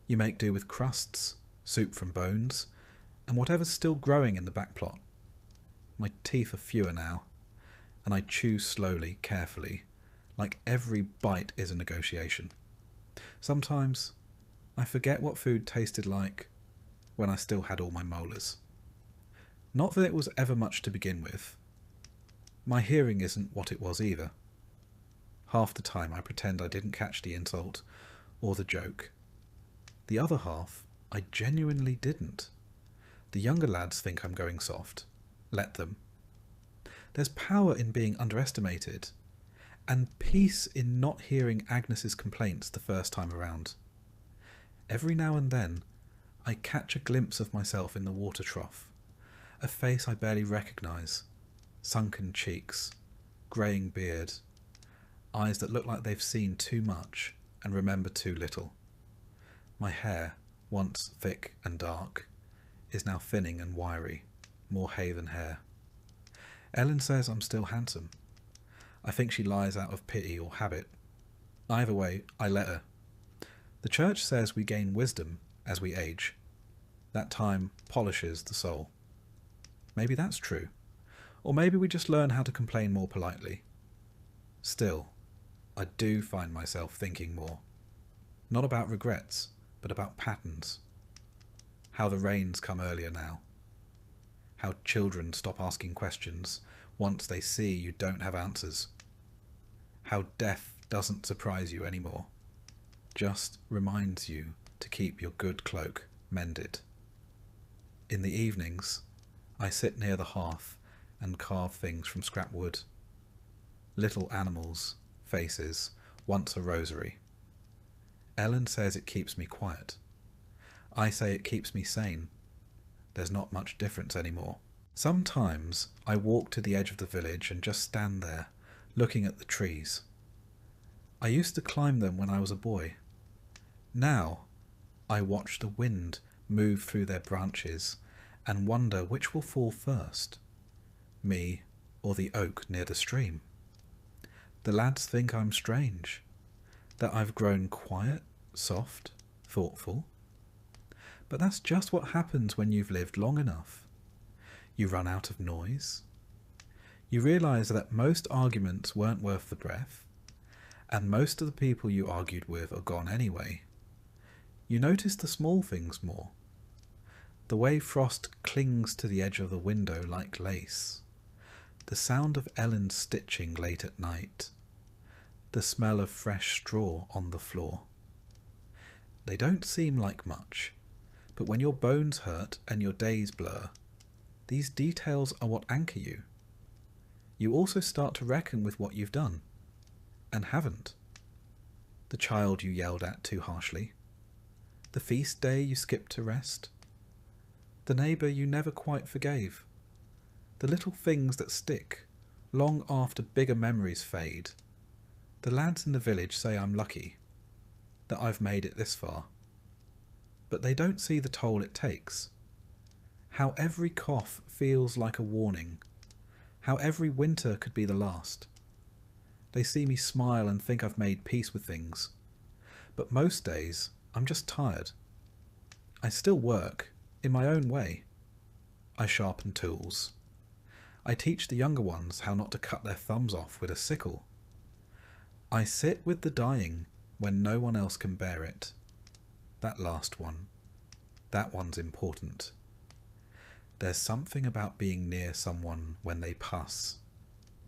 Speaker 1: You make do with crusts, soup from bones, and whatever's still growing in the back plot. My teeth are fewer now, and I chew slowly, carefully, like every bite is a negotiation. Sometimes I forget what food tasted like when I still had all my molars. Not that it was ever much to begin with. My hearing isn't what it was either. Half the time I pretend I didn't catch the insult or the joke. The other half, I genuinely didn't. The younger lads think I'm going soft. Let them. There's power in being underestimated, and peace in not hearing Agnes's complaints the first time around. Every now and then, I catch a glimpse of myself in the water trough, a face I barely recognise, sunken cheeks, greying beard, eyes that look like they've seen too much and remember too little. My hair, once thick and dark, is now thinning and wiry, more hay than hair. Ellen says I'm still handsome. I think she lies out of pity or habit. Either way, I let her. The church says we gain wisdom as we age. That time polishes the soul. Maybe that's true. Or maybe we just learn how to complain more politely. Still, I do find myself thinking more. Not about regrets, but about patterns. How the rains come earlier now. How children stop asking questions once they see you don't have answers. How death doesn't surprise you anymore. Just reminds you to keep your good cloak mended. In the evenings, I sit near the hearth and carve things from scrap wood. Little animals, faces, once a rosary. Ellen says it keeps me quiet. I say it keeps me sane. There's not much difference anymore. Sometimes I walk to the edge of the village and just stand there, looking at the trees. I used to climb them when I was a boy. Now, I watch the wind move through their branches and wonder which will fall first, me or the oak near the stream. The lads think I'm strange, that I've grown quiet, soft, thoughtful. But that's just what happens when you've lived long enough. You run out of noise. You realise that most arguments weren't worth the breath, and most of the people you argued with are gone anyway. You notice the small things more. The way frost clings to the edge of the window like lace. The sound of Ellen's stitching late at night. The smell of fresh straw on the floor. They don't seem like much, but when your bones hurt and your days blur, these details are what anchor you. You also start to reckon with what you've done, and haven't. The child you yelled at too harshly. The feast day you skipped to rest. The neighbour you never quite forgave. The little things that stick, long after bigger memories fade. The lads in the village say I'm lucky, that I've made it this far. But they don't see the toll it takes. How every cough feels like a warning. How every winter could be the last. They see me smile and think I've made peace with things. But most days, I'm just tired. I still work, in my own way. I sharpen tools. I teach the younger ones how not to cut their thumbs off with a sickle. I sit with the dying when no one else can bear it. That last one. That one's important. There's something about being near someone when they pass.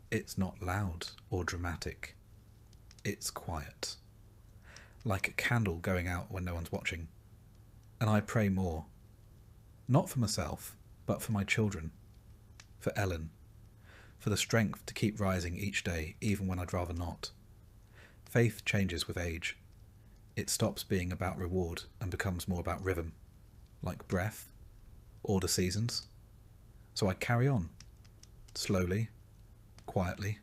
Speaker 1: It's not loud or dramatic. It's quiet. Like a candle going out when no one's watching. And I pray more. Not for myself, but for my children. For Ellen. For the strength to keep rising each day, even when I'd rather not. Faith changes with age. It stops being about reward and becomes more about rhythm. Like breath, or the seasons. So I carry on. Slowly, quietly,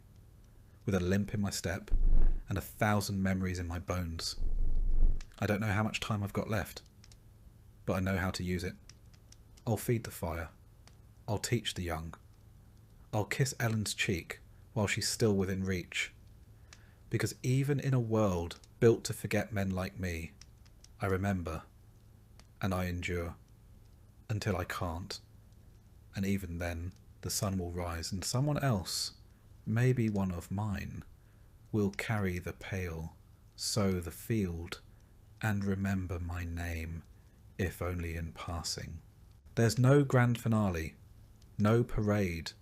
Speaker 1: with a limp in my step and 1,000 memories in my bones. I don't know how much time I've got left, but I know how to use it. I'll feed the fire. I'll teach the young. I'll kiss Ellen's cheek while she's still within reach. Because even in a world built to forget men like me, I remember, and I endure, until I can't. And even then, the sun will rise, and someone else, maybe one of mine, will carry the pail, sow the field, and remember my name, if only in passing. There's no grand finale, no parade,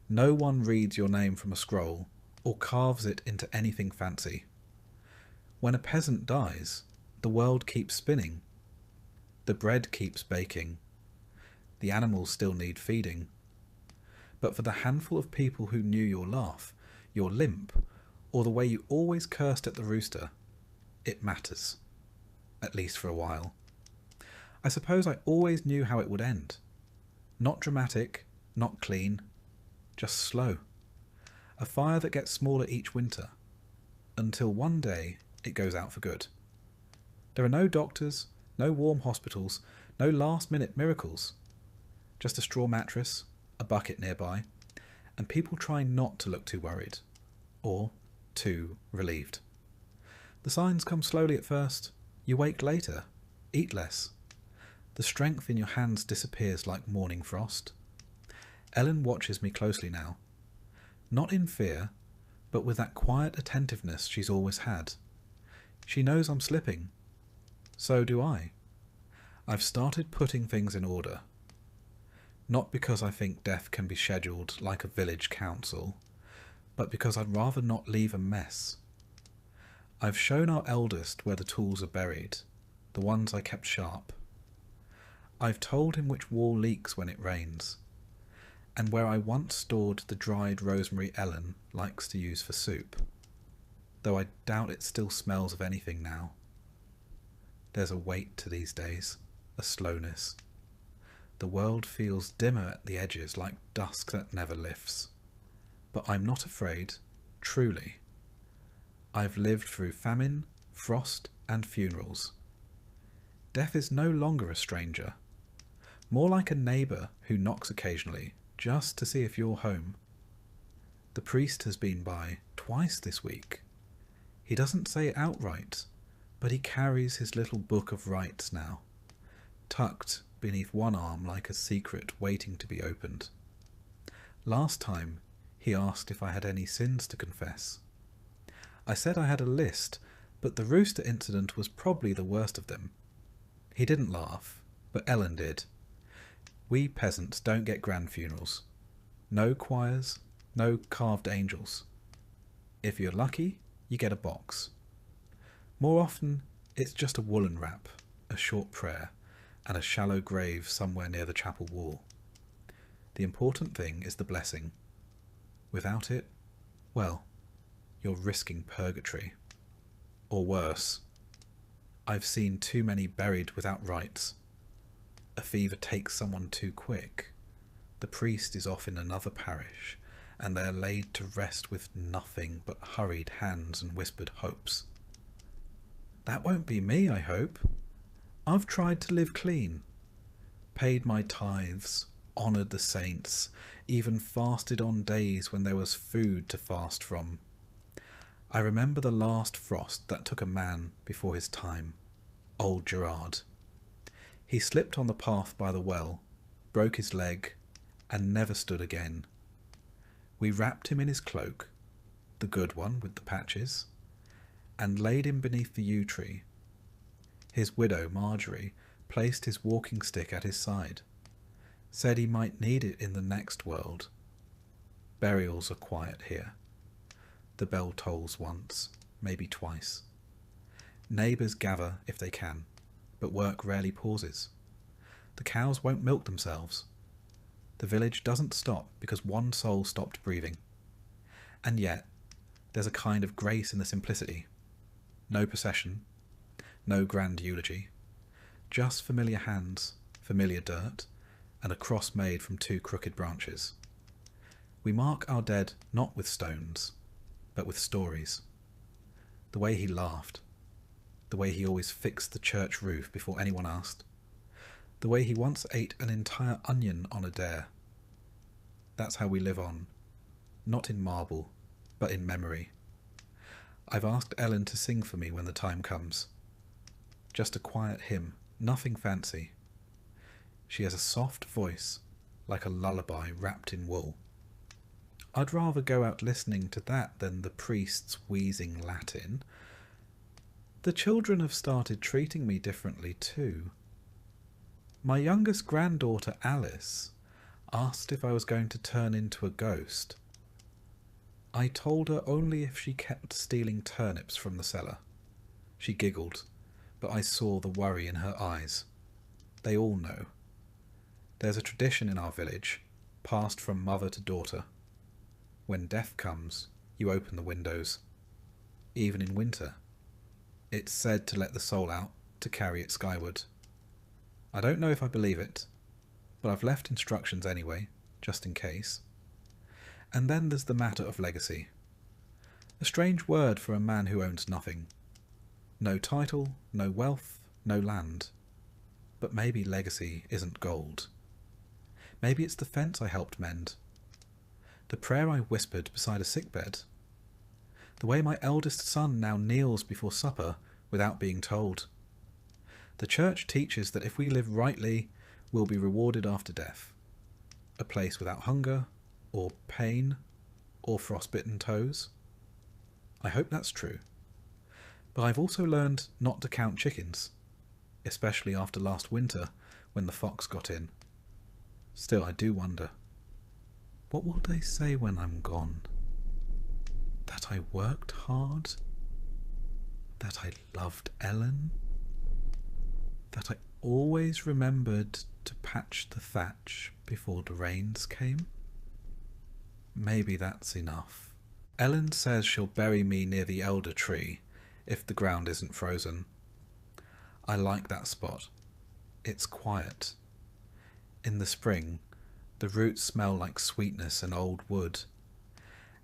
Speaker 1: no one reads your name from a scroll, or carves it into anything fancy. When a peasant dies, the world keeps spinning. The bread keeps baking. The animals still need feeding. But for the handful of people who knew your laugh, your limp, or the way you always cursed at the rooster, it matters, at least for a while. I suppose I always knew how it would end. Not dramatic, not clean, just slow. A fire that gets smaller each winter, until one day it goes out for good. There are no doctors, no warm hospitals, no last-minute miracles. Just a straw mattress, a bucket nearby, and people trying not to look too worried, or too relieved. The signs come slowly at first. You wake later, eat less. The strength in your hands disappears like morning frost. Ellen watches me closely now. Not in fear, but with that quiet attentiveness she's always had. She knows I'm slipping. So do I. I've started putting things in order. Not because I think death can be scheduled like a village council, but because I'd rather not leave a mess. I've shown our eldest where the tools are buried, the ones I kept sharp. I've told him which wall leaks when it rains, and where I once stored the dried rosemary Ellen likes to use for soup, though I doubt it still smells of anything now. There's a weight to these days, a slowness. The world feels dimmer at the edges, like dusk that never lifts. But I'm not afraid, truly. I've lived through famine, frost, and funerals. Death is no longer a stranger, more like a neighbour who knocks occasionally, just to see if you're home. The priest has been by twice this week. He doesn't say it outright, but he carries his little book of rites now, tucked beneath one arm like a secret waiting to be opened. Last time, he asked if I had any sins to confess. I said I had a list, but the rooster incident was probably the worst of them. He didn't laugh, but Ellen did. We peasants don't get grand funerals. No choirs, no carved angels. If you're lucky, you get a box. More often, it's just a woolen wrap, a short prayer, and a shallow grave somewhere near the chapel wall. The important thing is the blessing. Without it, well, you're risking purgatory. Or worse. I've seen too many buried without rites. A fever takes someone too quick. The priest is off in another parish, and they're laid to rest with nothing but hurried hands and whispered hopes. That won't be me, I hope. I've tried to live clean, paid my tithes, honoured the saints, even fasted on days when there was food to fast from. I remember the last frost that took a man before his time, old Gerard. He slipped on the path by the well, broke his leg, and never stood again. We wrapped him in his cloak, the good one with the patches, and laid him beneath the yew tree. His widow, Marjorie, placed his walking stick at his side, said he might need it in the next world. Burials are quiet here. The bell tolls once, maybe twice. Neighbours gather if they can, but work rarely pauses. The cows won't milk themselves. The village doesn't stop because one soul stopped breathing. And yet, there's a kind of grace in the simplicity. No procession, no grand eulogy, just familiar hands, familiar dirt, and a cross made from two crooked branches. We mark our dead not with stones, but with stories. The way he laughed, the way he always fixed the church roof before anyone asked, the way he once ate an entire onion on a dare. That's how we live on, not in marble, but in memory. I've asked Ellen to sing for me when the time comes. Just a quiet hymn, nothing fancy. She has a soft voice, like a lullaby wrapped in wool. I'd rather go out listening to that than the priest's wheezing Latin. The children have started treating me differently too. My youngest granddaughter, Alice, asked if I was going to turn into a ghost. I told her only if she kept stealing turnips from the cellar. She giggled, but I saw the worry in her eyes. They all know. There's a tradition in our village, passed from mother to daughter. When death comes, you open the windows, even in winter. It's said to let the soul out to carry it skyward. I don't know if I believe it, but I've left instructions anyway, just in case. And then there's the matter of legacy. A strange word for a man who owns nothing. No title, no wealth, no land. But maybe legacy isn't gold. Maybe it's the fence I helped mend. The prayer I whispered beside a sickbed. The way my eldest son now kneels before supper without being told. The church teaches that if we live rightly, we'll be rewarded after death. A place without hunger, or pain, or frostbitten toes. I hope that's true. But I've also learned not to count chickens, especially after last winter when the fox got in. Still, I do wonder, what will they say when I'm gone? That I worked hard? That I loved Ellen? That I always remembered to patch the thatch before the rains came? Maybe that's enough. Ellen says she'll bury me near the elder tree if the ground isn't frozen. I like that spot. It's quiet. In the spring, the roots smell like sweetness and old wood.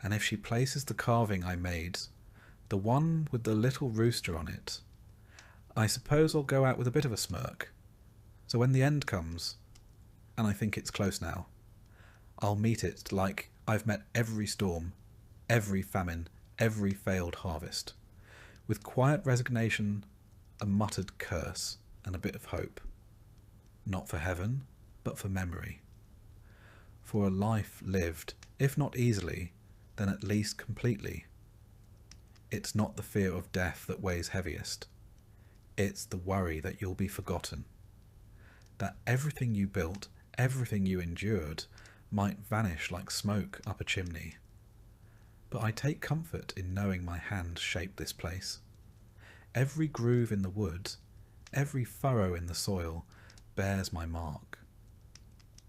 Speaker 1: And if she places the carving I made, the one with the little rooster on it, I suppose I'll go out with a bit of a smirk. So when the end comes, and I think it's close now, I'll meet it like I've met every storm, every famine, every failed harvest, with quiet resignation, a muttered curse, and a bit of hope. Not for heaven, but for memory. For a life lived, if not easily, then at least completely. It's not the fear of death that weighs heaviest. It's the worry that you'll be forgotten. That everything you built, everything you endured, might vanish like smoke up a chimney. But I take comfort in knowing my hand shaped this place. Every groove in the wood, every furrow in the soil, bears my mark.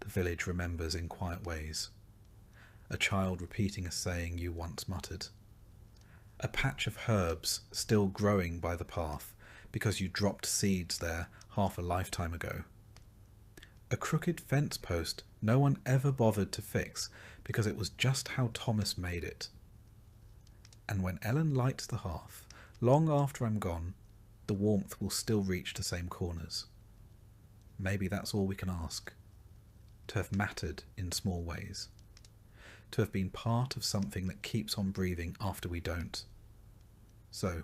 Speaker 1: The village remembers in quiet ways. A child repeating a saying you once muttered. A patch of herbs still growing by the path because you dropped seeds there half a lifetime ago. A crooked fence post no one ever bothered to fix because it was just how Thomas made it. And when Ellen lights the hearth, long after I'm gone, the warmth will still reach the same corners. Maybe that's all we can ask. To have mattered in small ways. To have been part of something that keeps on breathing after we don't. So,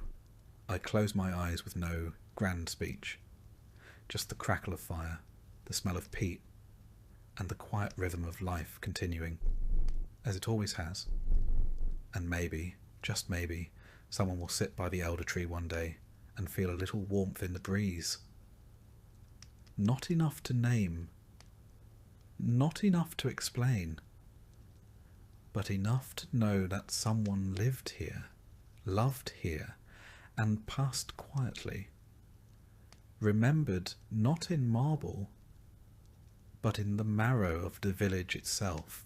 Speaker 1: I close my eyes with no grand speech. Just the crackle of fire, the smell of peat, and the quiet rhythm of life continuing, as it always has. And maybe, just maybe, someone will sit by the elder tree one day and feel a little warmth in the breeze. Not enough to name, not enough to explain, but enough to know that someone lived here, loved here, and passed quietly, remembered not in marble, but in the marrow of the village itself.